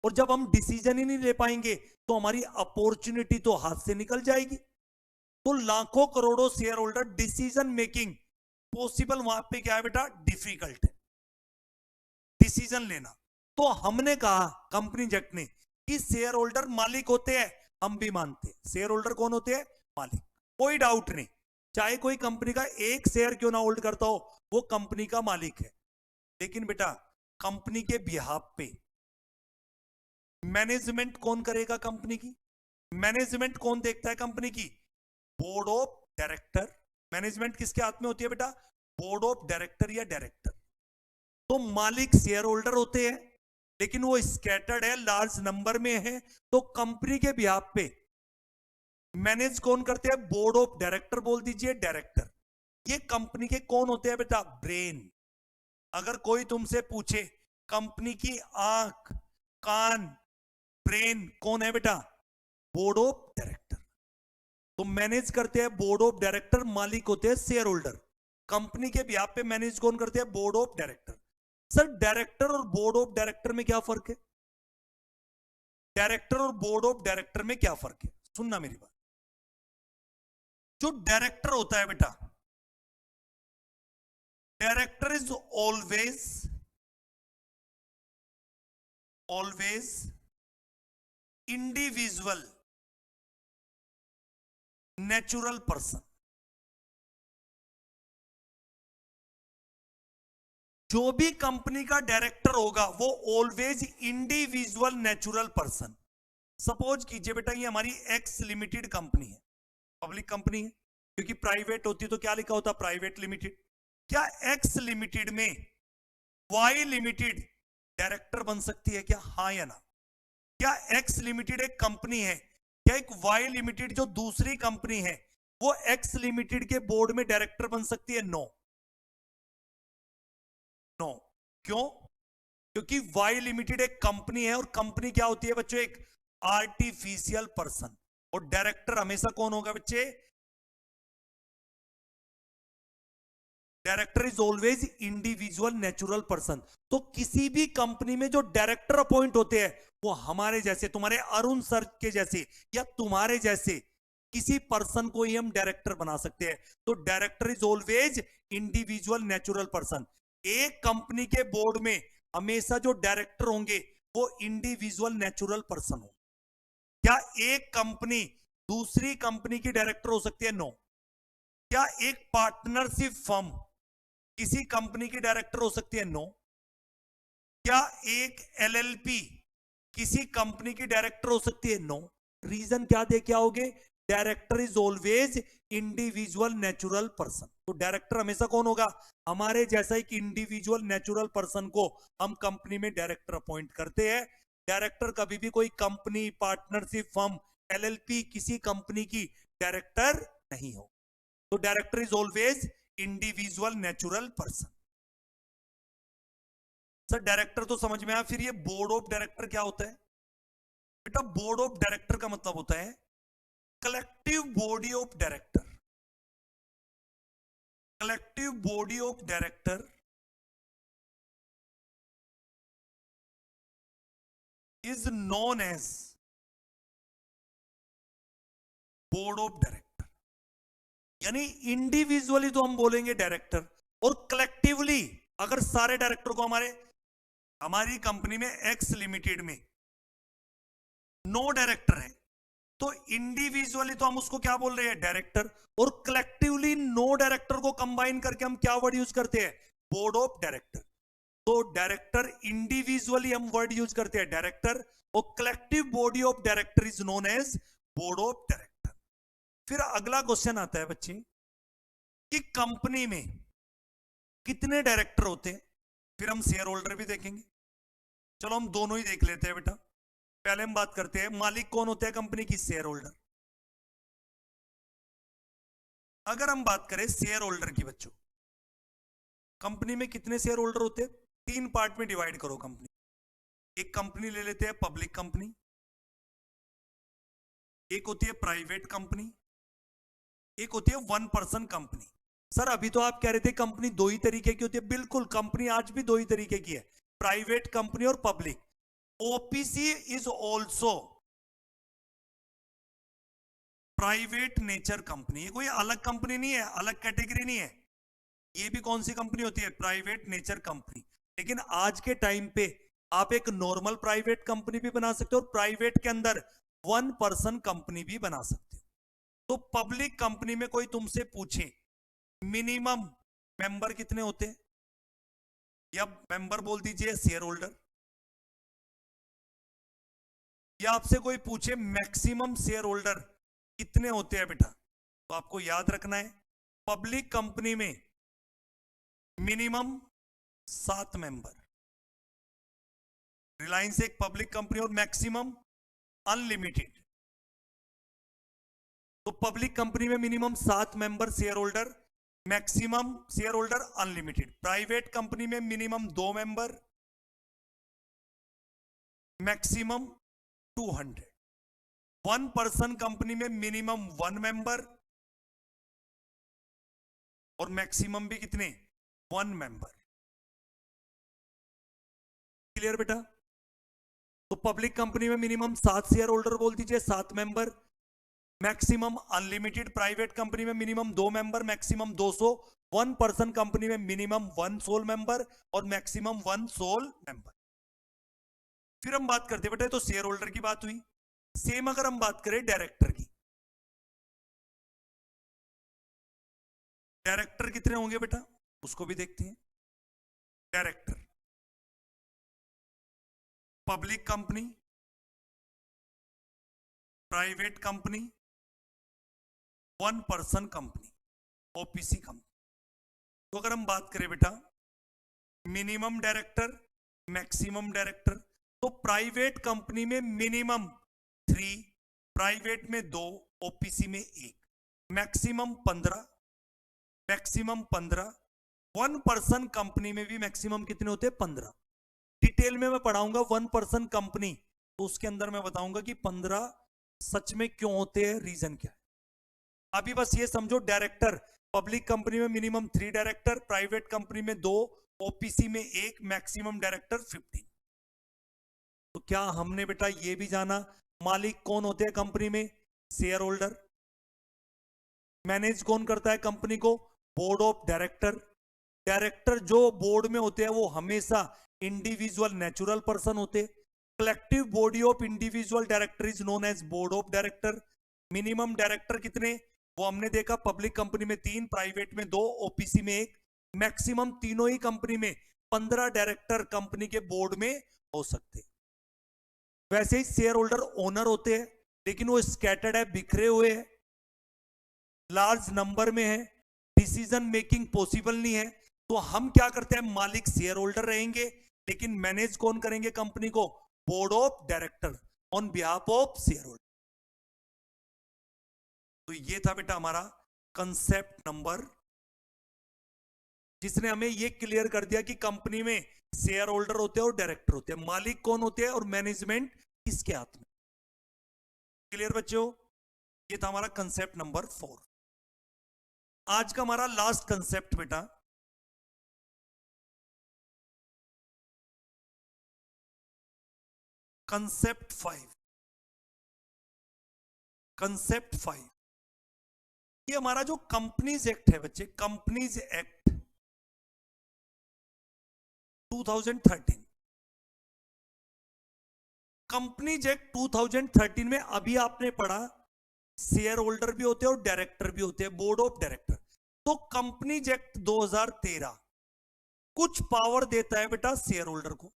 और जब हम डिसीजन ही नहीं ले पाएंगे तो हमारी अपॉर्चुनिटी तो हाथ से निकल जाएगी। तो लाखों करोड़ों share holder decision making possible वहां पे क्या है बेटा, डिफिकल्ट है डिसीजन लेना। तो हमने कहा कंपनी जेट ने कि शेयर होल्डर मालिक होते हैं, हम भी मानते हैं शेयर होल्डर कौन होते हैं, मालिक, कोई डाउट नहीं, चाहे कोई कंपनी का एक शेयर क्यों ना होल्ड करता हो वो कंपनी का मालिक है। लेकिन बेटा कंपनी के बिहाफ पे मैनेजमेंट कौन करेगा कंपनी की, मैनेजमेंट कौन देखता है कंपनी की, बोर्ड ऑफ डायरेक्टर। मैनेजमेंट किसके हाथ में होती है बेटा, बोर्ड ऑफ डायरेक्टर या डायरेक्टर। तो मालिक शेयर होल्डर होते हैं लेकिन वो स्कैटर्ड है, लार्ज नंबर में है, तो कंपनी के बिहाफ पे मैनेज कौन करते हैं, बोर्ड ऑफ डायरेक्टर बोल दीजिए, डायरेक्टर। ये कंपनी के कौन होते हैं बेटा, ब्रेन। अगर कोई तुमसे पूछे कंपनी की आंख, कान, ब्रेन कौन है बेटा, बोर्ड ऑफ डायरेक्टर। तो मैनेज करते हैं बोर्ड ऑफ डायरेक्टर, मालिक होते हैं शेयर होल्डर। कंपनी के बिहाफ पे मैनेज कौन करते हैं, board of director. Sir director और बोर्ड ऑफ डायरेक्टर में क्या फर्क है, डायरेक्टर और बोर्ड ऑफ डायरेक्टर में क्या फर्क है, सुनना मेरी बात। जो डायरेक्टर होता है बेटा, director is always individual natural person. जो भी कंपनी का डायरेक्टर होगा वो always individual natural person. Suppose कीजिए बेटा ये हमारी एक्स लिमिटेड कंपनी है, पब्लिक कंपनी है, क्योंकि प्राइवेट होती तो क्या लिखा होता, प्राइवेट लिमिटेड। क्या एक्स लिमिटेड में वाई लिमिटेड डायरेक्टर बन सकती है क्या, हाँ या ना। क्या एक्स लिमिटेड एक कंपनी है, क्या एक वाई लिमिटेड जो दूसरी कंपनी है वो एक्स लिमिटेड के बोर्ड में डायरेक्टर बन सकती है, नो नो। क्यों, क्योंकि वाई लिमिटेड एक कंपनी है और कंपनी क्या होती है बच्चों, एक आर्टिफिशियल पर्सन, और डायरेक्टर हमेशा कौन होगा बच्चे, director is always individual natural person. तो किसी भी कंपनी में जो डायरेक्टर अपॉइंट होते हैं वो हमारे जैसे, तुम्हारे अरुण सर के जैसे या तुम्हारे जैसे किसी पर्सन को ही हम डायरेक्टर बना सकते हैं। तो director is always individual natural person. एक कंपनी के बोर्ड में हमेशा जो डायरेक्टर होंगे वो इंडिविजुअल नेचुरल पर्सन हो। क्या एक कंपनी दूसरी कंपनी की डायरेक्टर हो सकती है, नो। क्या एक पार्टनरशिप फर्म किसी कंपनी की डायरेक्टर हो सकती है, नो। क्या एक एलएलपी किसी कंपनी की डायरेक्टर हो सकती है, नो। रीजन क्या दे के आओगे, director is always individual natural person. तो डायरेक्टर हमेशा कौन होगा, हमारे जैसा एक इंडिविजुअल नेचुरल पर्सन को हम कंपनी में डायरेक्टर अपॉइंट करते हैं। डायरेक्टर कभी भी कोई कंपनी, पार्टनरशिप फर्म, एलएलपी किसी कंपनी की डायरेक्टर नहीं हो। तो director is always individual natural person. Sir director तो समझ में आया, फिर ये बोर्ड ऑफ डायरेक्टर क्या होता है बेटा, बोर्ड ऑफ डायरेक्टर का मतलब होता है collective body of director. Collective body of director is known as board of director. यानी इंडिविजुअली तो हम बोलेंगे डायरेक्टर, और कलेक्टिवली अगर सारे डायरेक्टर को हमारी कंपनी में एक्स लिमिटेड में 9 डायरेक्टर है तो इंडिविजुअली तो हम उसको क्या बोल रहे हैं, डायरेक्टर, और कलेक्टिवली 9 डायरेक्टर को कंबाइन करके हम क्या वर्ड यूज करते हैं, बोर्ड ऑफ डायरेक्टर। तो डायरेक्टर इंडिविजुअली हम वर्ड यूज करते हैं डायरेक्टर, और collective body of director is known as board of director. फिर अगला क्वेश्चन आता है बच्चे कि कंपनी में कितने डायरेक्टर होते हैं, फिर हम शेयर होल्डर भी देखेंगे। चलो हम दोनों ही देख लेते हैं बेटा। पहले हम बात करते हैं मालिक कौन होता है कंपनी की, शेयर होल्डर। अगर हम बात करें शेयर होल्डर की बच्चों, कंपनी में कितने शेयर होल्डर होते हैं, 3 पार्ट में डिवाइड करो कंपनी। एक कंपनी ले लेते हैं पब्लिक कंपनी, एक होती है प्राइवेट कंपनी, एक होती है 1 पर्सन कंपनी। सर अभी तो आप कह रहे थे कंपनी दो ही तरीके की होती है, बिल्कुल कंपनी आज भी दो ही तरीके की है, प्राइवेट कंपनी और public. OPC is also private nature company, कोई अलग कंपनी नहीं है, अलग कैटेगरी नहीं है। ये भी कौन सी कंपनी होती है? Private nature company. लेकिन आज के टाइम पे आप एक नॉर्मल प्राइवेट कंपनी भी बना सकते हो और प्राइवेट के अंदर 1 पर्सन कंपनी भी बना सकते हो। तो पब्लिक कंपनी में कोई तुमसे पूछे मिनिमम मेंबर कितने होते हैं, या मेंबर बोल दीजिए शेयर होल्डर, या आपसे कोई पूछे मैक्सिमम शेयर होल्डर कितने होते हैं बेटा, तो आपको याद रखना है पब्लिक कंपनी में मिनिमम 7 मेंबर। रिलायंस एक पब्लिक कंपनी और मैक्सिमम अनलिमिटेड। तो पब्लिक कंपनी में minimum 7 member share holder, maximum share holder unlimited. Private company में minimum 2 member, maximum 200। 1 person company में मिनिमम 1 मेंबर और मैक्सिमम भी कितने? 1 मेंबर। क्लियर बेटा? तो पब्लिक कंपनी में मिनिमम 7 शेयर होल्डर बोल दीजिए, 7 member, maximum unlimited. Private company में minimum 2 member, maximum 200। 1 person company में मिनिमम 1 सोल मेंबर और मैक्सिमम 1 सोल मेंबर। फिर हम बात करते बेटा, तो शेयर होल्डर की बात हुई। सेम अगर हम बात करें डायरेक्टर की, डायरेक्टर कितने होंगे बेटा, उसको भी देखते हैं। Director public company, private company, 1 person company, OPC company. तो अगर हम बात करें बेटा मिनिमम डायरेक्टर, मैक्सिमम डायरेक्टर, तो प्राइवेट कंपनी में मिनिमम 3, प्राइवेट में 2, ओपीसी में 1, मैक्सिमम 15, मैक्सिमम 15। 1 पर्सन कंपनी में भी मैक्सिमम कितने होते हैं? 15। डिटेल में मैं पढ़ाऊंगा 1 पर्सन कंपनी, तो उसके अंदर मैं बताऊंगा कि 15 सच में क्यों होते हैं, रीजन क्या है। अभी बस ये समझो, डायरेक्टर पब्लिक कंपनी में मिनिमम 3 डायरेक्टर, प्राइवेट कंपनी में 2, ओपीसी में 1, मैक्सिमम डायरेक्टर 15। तो क्या हमने बेटा ये भी जाना मालिक कौन होते हैं कंपनी में? Share holder. मैनेज कौन करता है कंपनी को? Board of director. डायरेक्टर जो बोर्ड में होते हैं वो हमेशा इंडिविजुअल नेचुरल पर्सन होते। Collective body of individual director is known as board of director. Minimum director कितने, वो हमने देखा पब्लिक कंपनी में 3, प्राइवेट में 2, ओपीसी में 1। मैक्सिमम तीनों ही कंपनी में 15 डायरेक्टर कंपनी के बोर्ड में हो सकते। वैसे ही शेयर होल्डर ओनर होते हैं, लेकिन वो स्कैटर्ड है, बिखरे हुए हैं, लार्ज नंबर में है, डिसीजन मेकिंग पॉसिबल नहीं है। तो हम क्या करते हैं, मालिक शेयर होल्डर रहेंगे, लेकिन मैनेज कौन करेंगे कंपनी को? Board of director on behalf of share holder. तो ये था बेटा हमारा कंसेप्ट नंबर, जिसने हमें ये क्लियर कर दिया कि कंपनी में शेयर होल्डर होते हैं और डायरेक्टर होते हैं, मालिक कौन होते हैं और मैनेजमेंट किसके हाथ में। क्लियर बच्चों? ये था हमारा कंसेप्ट नंबर 4। आज का हमारा लास्ट कंसेप्ट बेटा कंसेप्ट 5। कंसेप्ट 5 ये हमारा जो कंपनीज एक्ट है बच्चे, कंपनीज एक्ट 2013। कंपनीज एक्ट 2013 में अभी आपने पढ़ा शेयर होल्डर भी होते हैं और डायरेक्टर भी होते हैं, बोर्ड ऑफ डायरेक्टर। तो कंपनीज एक्ट 2013 कुछ पावर देता है बेटा शेयर होल्डर को,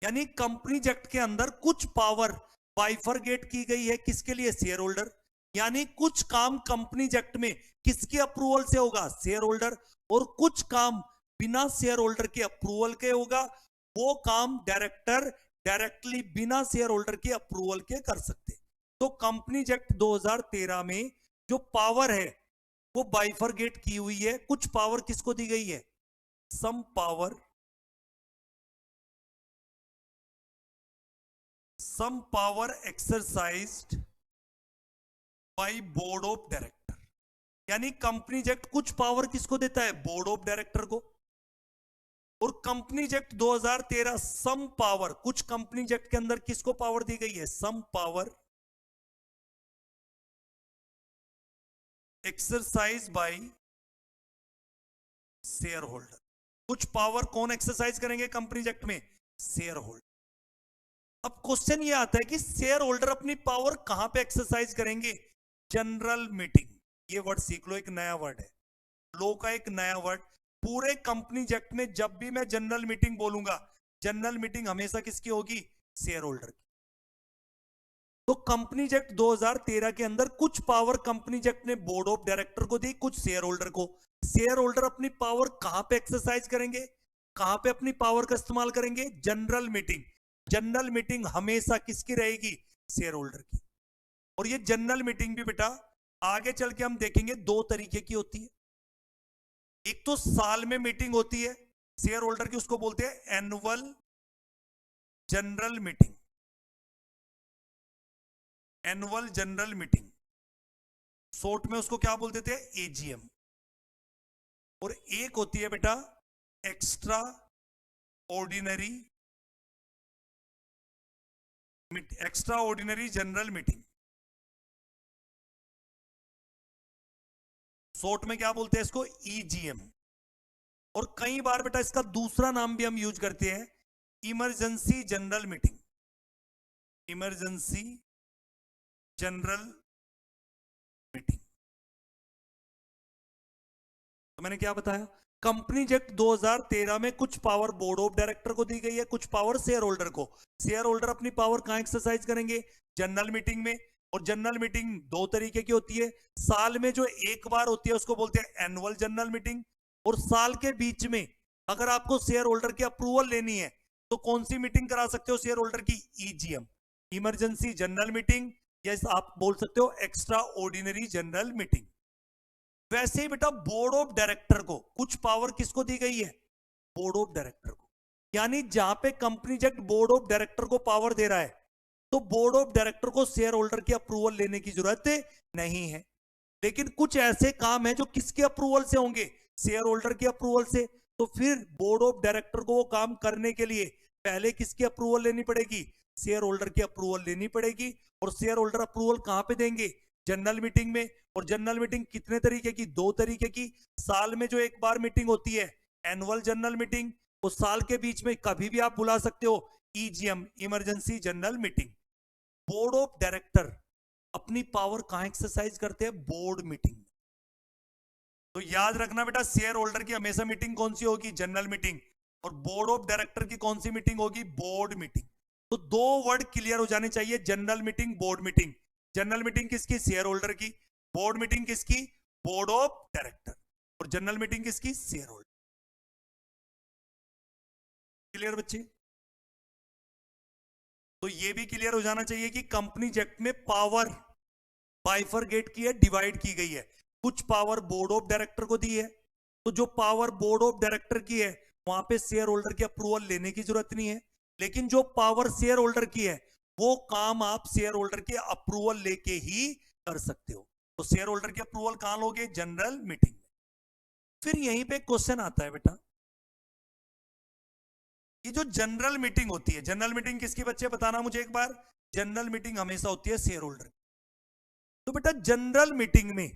यानी कंपनीज एक्ट के अंदर कुछ पावर बाइफरगेट की गई है, किसके लिए? Share holder. यानी कुछ काम कंपनीज एक्ट में किसके अप्रूवल से होगा? Share holder. और कुछ काम बिना शेयर होल्डर के अप्रूवल के होगा, वो काम डायरेक्टर डायरेक्टली बिना शेयर होल्डर के अप्रूवल के कर सकते। तो कंपनीज एक्ट 2013 में जो पावर है वो बाइफरगेट की हुई है। कुछ पावर किसको दी गई है? Some power exercised by board of director. यानी कंपनीज एक्ट कुछ पावर किसको देता है? बोर्ड ऑफ डायरेक्टर को। और कंपनीज एक्ट 2013 सम पावर, कुछ कंपनीज एक्ट के अंदर किसको पावर दी गई है? Some power exercise by share holder. कुछ पावर कौन एक्सरसाइज करेंगे कंपनीज एक्ट में? Share holder. अब क्वेश्चन ये आता है कि शेयर होल्डर अपनी पावर कहां पे एक्सरसाइज करेंगे? General meeting. ये वर्ड सीख लो, एक नया वर्ड है, लो का एक नया वर्ड। पूरे कंपनीज एक्ट में जब भी मैं जनरल मीटिंग बोलूंगा, जनरल मीटिंग हमेशा किसकी होगी? शेयर होल्डर की। तो कंपनीज एक्ट 2013 के अंदर कुछ पावर कंपनीज एक्ट ने बोर्ड ऑफ डायरेक्टर को दी, कुछ शेयर होल्डर को। शेयर होल्डर अपनी पावर कहां पे एक्सरसाइज करेंगे? कहां पे अपनी पावर का इस्तेमाल करेंगे? General meeting. जनरल मीटिंग हमेशा किसकी रहेगी? शेयर होल्डर की। और ये जनरल मीटिंग भी बेटा आगे चल के हम देखेंगे दो तरीके की होती है। एक तो साल में मीटिंग होती है शेयर होल्डर की, उसको बोलते हैं annual general meeting. Annual general meeting, short में उसको क्या बोल देते हैं? एजीएम। और एक होती है बेटा extra ordinary, extra ordinary general meeting, short में क्या बोलते हैं इसको? ईजीएम। और कई बार बेटा इसका दूसरा नाम भी हम यूज करते हैं, emergency general meeting. Emergency general meeting. तो मैंने क्या बताया? कंपनीज एक्ट 2013 में कुछ पावर बोर्ड ऑफ डायरेक्टर को दी गई है, कुछ पावर शेयर होल्डर को। शेयर होल्डर अपनी पावर कहां एक्सरसाइज करेंगे? जनरल मीटिंग में। और जनरल मीटिंग दो तरीके की होती है, साल में जो एक बार होती है उसको बोलते हैं एनुअल जनरल मीटिंग। और साल के बीच में अगर आपको शेयर होल्डर की अप्रूवल लेनी है तो कौन सी मीटिंग करा सकते हो शेयर होल्डर की? ईजीएम, इमरजेंसी जनरल मीटिंग, या आप बोल सकते हो एक्स्ट्रा ऑर्डिनरी जनरल मीटिंग। वैसे ही बेटा बोर्ड ऑफ डायरेक्टर को कुछ पावर किसको दी गई है? बोर्ड ऑफ डायरेक्टर को। यानी जहां पे companies act board of director को पावर दे रहा है तो बोर्ड ऑफ डायरेक्टर को शेयर होल्डर की अप्रूवल लेने की जरूरत नहीं है। लेकिन कुछ ऐसे काम है जो किसके अप्रूवल से होंगे? शेयर होल्डर की अप्रूवल से। तो फिर बोर्ड ऑफ डायरेक्टर को वो काम करने के लिए पहले किसकी अप्रूवल लेनी पड़ेगी? शेयर होल्डर की अप्रूवल लेनी पड़ेगी। और शेयर होल्डर अप्रूवल कहां पे देंगे? जनरल मीटिंग में। और जनरल मीटिंग कितने तरीके की? दो तरीके की। साल में जो एक बार मीटिंग होती है एनुअल जनरल मीटिंग, उस साल के बीच में कभी भी आप बुला सकते हो EGM, emergency general meeting. Board of director अपनी पावर कहां एक्सरसाइज करते हैं? Board meeting. तो याद रखना बेटा शेयर होल्डर की हमेशा मीटिंग कौन सी होगी? General meeting. और बोर्ड ऑफ डायरेक्टर की कौन सी मीटिंग होगी? Board meeting. तो दो वर्ड क्लियर हो जाने चाहिए, general meeting, board meeting. General meeting किसकी? शेयर होल्डर की। बोर्ड मीटिंग किसकी? Board of director. और जनरल मीटिंग किसकी? Share holder. क्लियर बच्चे? तो ये भी क्लियर हो जाना चाहिए कि कंपनीज एक्ट में पावर बाइफरगेट की है, डिवाइड की गई है। कुछ पावर बोर्ड ऑफ डायरेक्टर को दी है, तो जो पावर बोर्ड ऑफ डायरेक्टर की है वहां पे शेयर होल्डर की अप्रूवल लेने की जरूरत नहीं है। लेकिन जो पावर शेयर होल्डर की है वो काम आप शेयर होल्डर के अप्रूवल लेके ही कर सकते हो। तो शेयर होल्डर की अप्रूवल कहां लोगे? जनरल मीटिंग में। फिर यहीं पे क्वेश्चन आता है बेटा, ये जो जनरल मीटिंग होती है, जनरल मीटिंग किसकी बच्चे बताना मुझे एक बार? जनरल मीटिंग हमेशा होती है शेयर होल्डर। तो बेटा जनरल मीटिंग में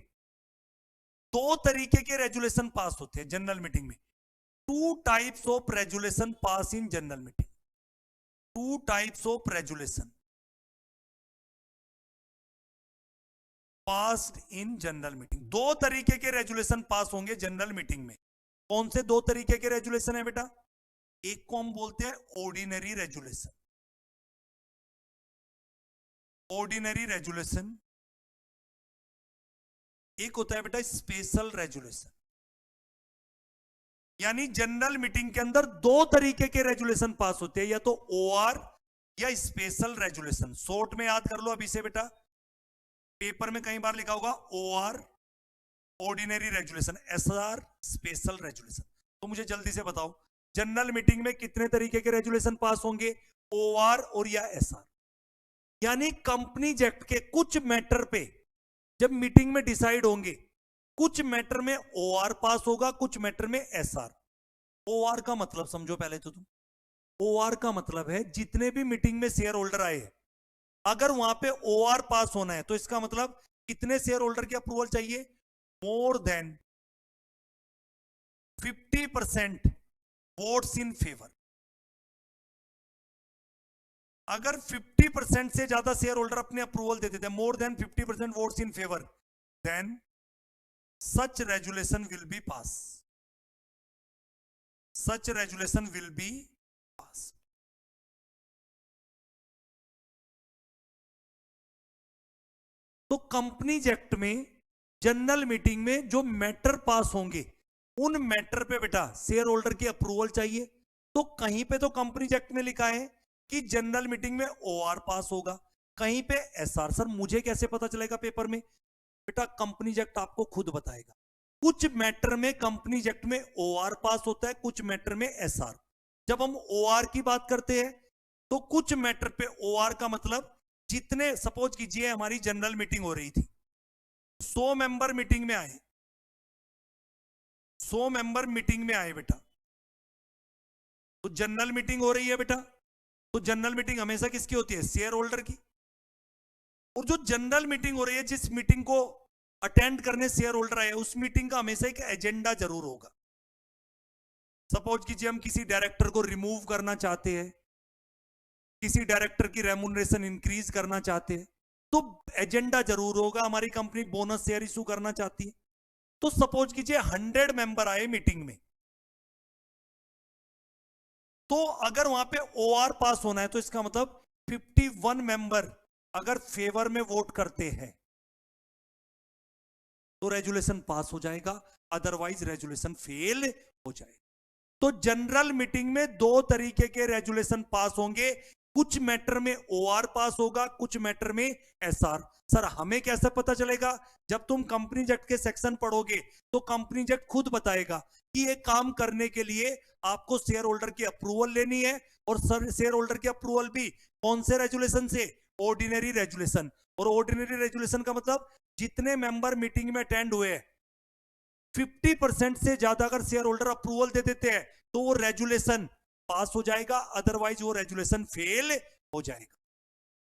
दो तरीके के रेजुलेशन पास होते हैं जनरल मीटिंग में। Two types of resolution pass in general meeting. Two types of resolution passed in general meeting. दो तरीके के रेजुलेशन पास होंगे जनरल मीटिंग में। कौन से दो तरीके के रेजुलेशन है बेटा? एक को हम बोलते हैं ऑर्डिनरी रेजुलेशन। Ordinary resolution. एक होता है बेटा स्पेशल रेजुलेशन। यानी जनरल मीटिंग के अंदर दो तरीके के रेजुलेशन पास होते हैं, या तो ओआर या स्पेशल रेजुलेशन। शॉर्ट में याद कर लो अभी से बेटा, पेपर में कई बार लिखा होगा OR ordinary resolution, SR special resolution. तो मुझे जल्दी से बताओ जनरल मीटिंग में कितने तरीके के रेजुलेशन पास होंगे? ओआर और या एसआर। यानी कंपनीज एक्ट के कुछ मैटर पे जब मीटिंग में डिसाइड होंगे कुछ मैटर में ओआर पास होगा, कुछ मैटर में एसआर। ओआर का मतलब समझो पहले तो तुम। ओआर का मतलब है जितने भी मीटिंग में शेयर होल्डर आए हैं, अगर वहां पे ओआर पास होना है तो इसका मतलब कितने शेयर होल्डर की अप्रूवल चाहिए? More than 50% votes in favour. अगर 50% से ज्यादा शेयर होल्डर अपने अप्रूवल देते थे, more than 50% votes in favour, then such resolution will be pass. Such resolution will be pass. तो कंपनीज एक्ट में जनरल मीटिंग में जो मैटर पास होंगे, उन मैटर पे बेटा शेयर होल्डर की अप्रूवल चाहिए। तो कहीं पे तो कंपनीज एक्ट में लिखा है कि जनरल मीटिंग में ओआर पास होगा, कहीं पे एसआर। सर मुझे कैसे पता चलेगा पेपर में? बेटा कंपनीज एक्ट आपको खुद बताएगा। कुछ मैटर में कंपनीज एक्ट में ओआर पास होता है, कुछ मैटर में एसआर। जब हम ओआर की बात करते हैं तो कुछ मैटर पे ओआर का मतलब जितने, सपोज कीजिए हमारी जनरल मीटिंग हो रही थी, 100 मेंबर मीटिंग में आए, 100 मेंबर मीटिंग में आए बेटा, तो जनरल मीटिंग हो रही है बेटा, तो जनरल मीटिंग हमेशा किसकी होती है? शेयर होल्डर की। और जो जनरल मीटिंग हो रही है, जिस मीटिंग को अटेंड करने शेयर होल्डर आए, उस मीटिंग का हमेशा एक एजेंडा जरूर होगा। सपोज कीजिए हम किसी डायरेक्टर को रिमूव करना चाहते हैं, किसी डायरेक्टर की रेम्युनरेशन इंक्रीज करना चाहते हैं, तो एजेंडा जरूर होगा। हमारी कंपनी बोनस शेयर इशू करना चाहती है, तो सपोज कीजिए 100 मेंबर आए मीटिंग में, तो अगर वहां पे ओआर पास होना है तो इसका मतलब 51 मेंबर अगर फेवर में वोट करते हैं तो रेजुलेशन पास हो जाएगा, अदरवाइज रेजुलेशन फेल हो जाएगा। तो जनरल मीटिंग में दो तरीके के रेजुलेशन पास होंगे, कुछ मैटर में ओआर पास होगा, कुछ मैटर में एसआर। सर हमें कैसे पता चलेगा? जब तुम कंपनीज एक्ट के सेक्शन पढ़ोगे तो कंपनीज एक्ट खुद बताएगा कि ये काम करने के लिए आपको शेयर होल्डर की अप्रूवल लेनी है, और सर शेयर होल्डर की अप्रूवल भी कौन से रेजुलेशन से? Ordinary resolution. और ऑर्डिनरी रेजुलेशन का मतलब जितने मेंबर मीटिंग में अटेंड हुए 50% से ज्यादा अगर शेयर होल्डर अप्रूवल दे देते हैं तो वो रेजुलेशन पास हो जाएगा, अदरवाइज वो रेजुलेशन फेल हो जाएगा।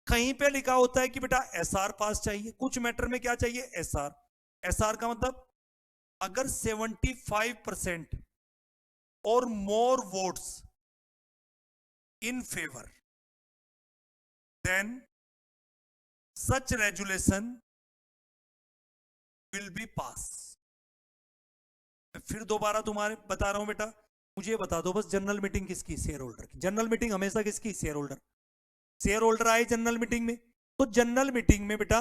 कहीं पे लिखा होता है कि बेटा एसआर पास चाहिए, कुछ मैटर में क्या चाहिए? एसआर। एसआर का मतलब अगर 75% और more votes in favour, then such resolution will be pass. फिर दोबारा तुम्हारे बता रहा हूं बेटा, मुझे बता दो बस जनरल मीटिंग किसकी? शेयर होल्डर की। जनरल मीटिंग हमेशा किसकी? Share holder. शेयर होल्डर आए जनरल मीटिंग में, तो जनरल मीटिंग में बेटा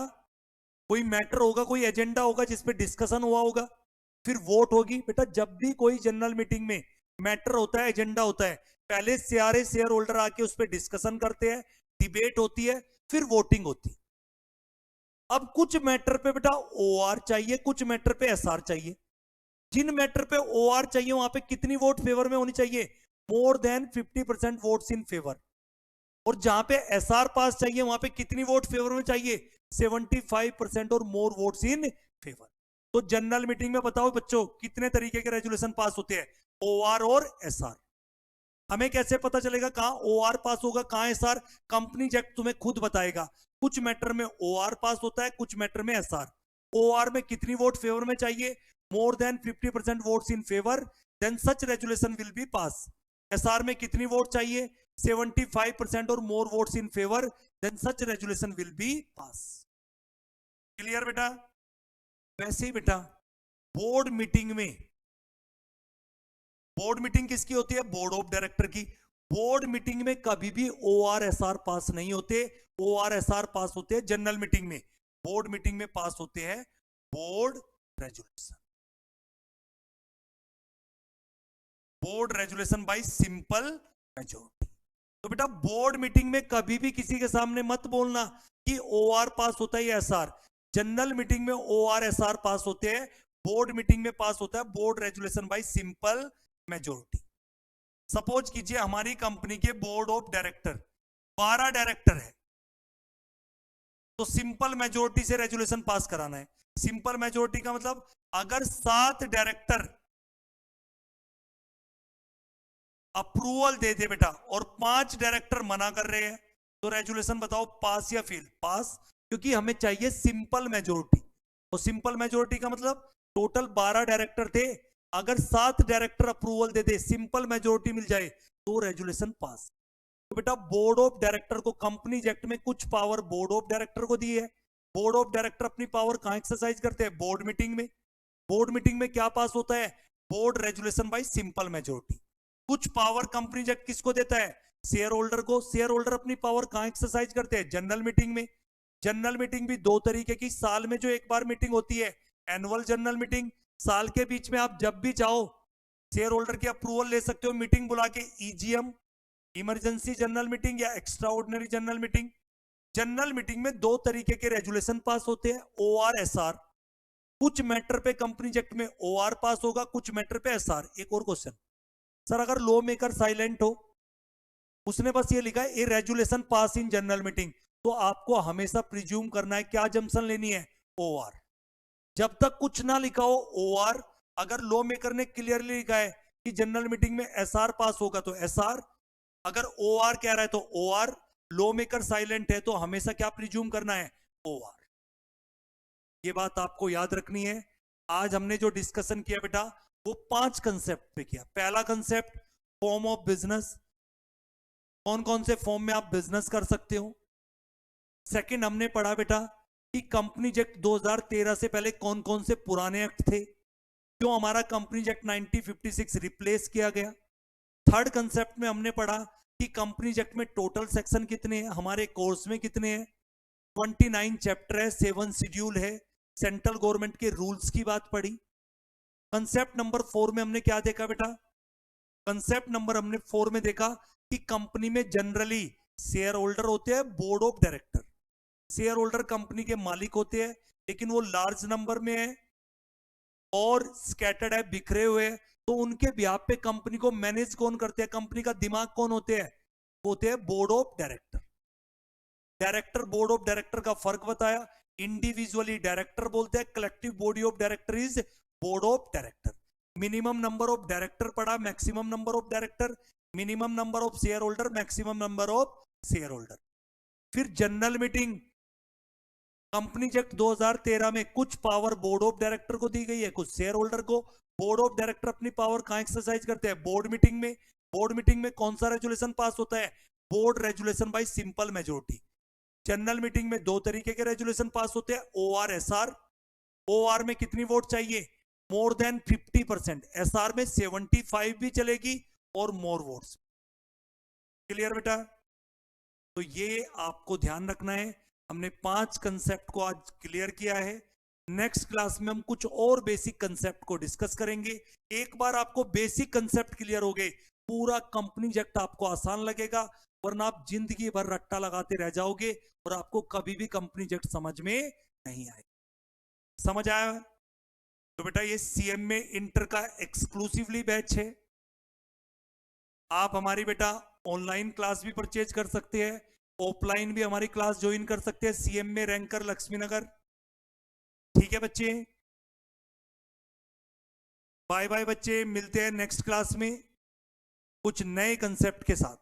कोई मैटर होगा, कोई एजेंडा होगा जिसपे डिस्कशन हुआ होगा, फिर वोट होगी। बेटा जब भी कोई जनरल मीटिंग में मैटर होता है, एजेंडा होता है, पहले सारे शेयर होल्डर आके उस पर डिस्कशन करते हैं, डिबेट होती है, फिर वोटिंग होती है। अब कुछ मैटर पे बेटा ओआर चाहिए, कुछ मैटर पे एसआर चाहिए। जिन मैटर पे ओआर चाहिए वहां पे कितनी वोट फेवर में होनी चाहिए? More than 50% votes in favour. और जहां पे एसआर पास चाहिए वहां पे कितनी वोट फेवर में चाहिए? 75% और मोर वोट्स इन फेवर। तो जनरल मीटिंग में बताओ बच्चों कितने तरीके के रेजुलेशन पास होते हैं? ओआर और एसआर। हमें कैसे पता चलेगा कहां ओआर पास होगा, कहां एसआर? कंपनीज एक्ट तुम्हें खुद बताएगा। कुछ मैटर में ओआर पास होता है, कुछ मैटर में एसआर। ओआर में कितनी वोट फेवर में चाहिए? More than 50% votes in favour, then such resolution will be pass. SR में कितनी वोट चाहिए? 75% और more votes in favour, then such resolution will be pass. Clear बेटा? वैसे ही बेटा बोर्ड मीटिंग में, बोर्ड मीटिंग किसकी होती है? बोर्ड ऑफ डायरेक्टर की। बोर्ड मीटिंग में कभी भी ओआर एसआर पास नहीं होते, ओआर एसआर पास होते हैं जनरल मीटिंग में। बोर्ड मीटिंग में पास होते हैं board resolution. Board resolution bye simple majority. तो बेटा बोर्ड मीटिंग में कभी भी किसी के सामने मत बोलना कि ओआर पास होता है या एसआर। जनरल मीटिंग में ओआर एसआर पास होते हैं, बोर्ड मीटिंग में पास होता है board resolution bye simple majority. Suppose कीजिए हमारी कंपनी के बोर्ड ऑफ डायरेक्टर 12 डायरेक्टर है, तो सिंपल मेजोरिटी से रेजोल्यूशन पास कराना है। सिंपल मेजोरिटी का मतलब अगर 7 डायरेक्टर अप्रूवल दे दे बेटा और 5 डायरेक्टर मना कर रहे हैं, तो रेजोल्यूशन बताओ पास या फेल? पास, क्योंकि हमें चाहिए सिंपल मेजोरिटी। और सिंपल मेजोरिटी का मतलब टोटल 12 डायरेक्टर थे, अगर 7 डायरेक्टर अप्रूवल दे दे, सिंपल मेजोरिटी मिल जाए, तो रेजोल्यूशन पास। तो बेटा बोर्ड ऑफ डायरेक्टर को कंपनीज एक्ट में कुछ पावर बोर्ड ऑफ डायरेक्टर को दी है। बोर्ड ऑफ डायरेक्टर अपनी पावर कहां एक्सरसाइज करते हैं? बोर्ड मीटिंग में। बोर्ड मीटिंग में क्या पास होता है? Board resolution bye simple majority. कुछ पावर कंपनीज एक्ट किसको देता है? शेयर होल्डर को। शेयर होल्डर अपनी पावर कहां एक्सरसाइज करते हैं? जनरल मीटिंग में। जनरल मीटिंग भी दो तरीके की, साल में जो एक बार मीटिंग होती है एनुअल जनरल मीटिंग, साल के बीच में आप जब भी चाहो शेयर होल्डर की अप्रूवल ले सकते हो, मीटिंग बुला के, ईजीएम, इमरजेंसी जनरल मीटिंग या extra ordinary general meeting. General meeting में दो तरीके के रेजोल्यूशन पास होते हैं, ओआर, एसआर। कुछ मैटर पे कंपनी एक्ट में ओआर पास होगा, कुछ मैटर पे एसआर। एक और क्वेश्चन सर, अगर लॉ मेकर साइलेंट हो, उसने बस ये लिखा है ए resolution pass in general meeting, तो आपको हमेशा प्रिज्यूम करना है, क्या जम्पशन लेनी है? ओआर। जब तक कुछ ना लिखा हो ओआर, अगर लॉ मेकर ने क्लियरली लिखा है कि जनरल मीटिंग में एसआर पास होगा तो एसआर, अगर ओआर कह रहा है तो ओआर, लॉ मेकर साइलेंट है तो हमेशा क्या प्रिज्यूम करना है? ओआर। ये बात आपको याद रखनी है। आज हमने जो डिस्कशन किया बेटा, वो 5 कंसेप्ट पे किया। पहला कंसेप्ट फॉर्म ऑफ बिजनेस, कौन कौन से फॉर्म में आप बिजनेस कर सकते हो। सेकंड हमने पढ़ा बेटा कि कंपनी एक्ट 2013 से पहले कौन कौन से पुराने एक्ट थे, क्यों हमारा कंपनी एक्ट 1956 रिप्लेस किया गया। थर्ड कंसेप्ट में हमने पढ़ा कि कंपनी एक्ट में टोटल सेक्शन कितने हैं, हमारे कोर्स में कितने हैं। 29 चैप्टर है, 7 शेड्यूल है, सेंट्रल गवर्नमेंट के रूल्स की बात पढ़ी। कंसेप्ट नंबर 4 में हमने क्या देखा बेटा? कंसेप्ट नंबर हमने 4 में देखा कि कंपनी में जनरली शेयर होल्डर होते हैं, board of director. Share holder company के मालिक होते हैं, लेकिन वो लार्ज नंबर में है और स्कैटर्ड है, बिखरे हुए हैं, तो उनके ब्याह पे कंपनी को मैनेज कौन करते हैं? कंपनी का दिमाग कौन होते हैं? होते हैं board of director. Director board of director का फर्क बताया। इंडिविजुअली डायरेक्टर बोलते हैं, collective body of director is board of director. Minimum number of director पढ़ा, maximum number of director, minimum number of share holder, maximum number of share holder. फिर general meeting, company act 2013 में कुछ power board of director को दी गई है, कुछ share holder को। Board of director अपनी पावर कहां एक्सरसाइज करते हैं? बोर्ड मीटिंग में। बोर्ड मीटिंग में कौन सा रेजोल्यूशन पास होता है? Board resolution bye simple majority. General meeting में दो तरीके के रेजोल्यूशन पास होते हैं, ओआर, एसआर। ओआर में कितनी वोट चाहिए? More than 50%। एसआर में 75 भी चलेगी और मोर वोट्स। क्लियर बेटा? तो ये आपको ध्यान रखना है। हमने 5 कंसेप्ट को आज क्लियर किया है। नेक्स्ट क्लास में हम कुछ और बेसिक कंसेप्ट को डिस्कस करेंगे। एक बार आपको बेसिक कंसेप्ट क्लियर हो गए, पूरा कंपनी एक्ट आपको आसान लगेगा, वरना आप जिंदगी भर रट्टा लगाते रह जाओगे और आपको कभी भी कंपनी एक्ट समझ में नहीं आएगा। समझ आया? तो बेटा ये सीएमए इंटर का एक्सक्लूसिवली बैच है। आप हमारी बेटा ऑनलाइन क्लास भी परचेज कर सकते हैं, ऑफलाइन भी हमारी क्लास ज्वाइन कर सकते हैं, सीएमए रैंकर लक्ष्मीनगर। ठीक है बच्चे? बाय बाय बच्चे, मिलते हैं नेक्स्ट क्लास में कुछ नए कंसेप्ट के साथ।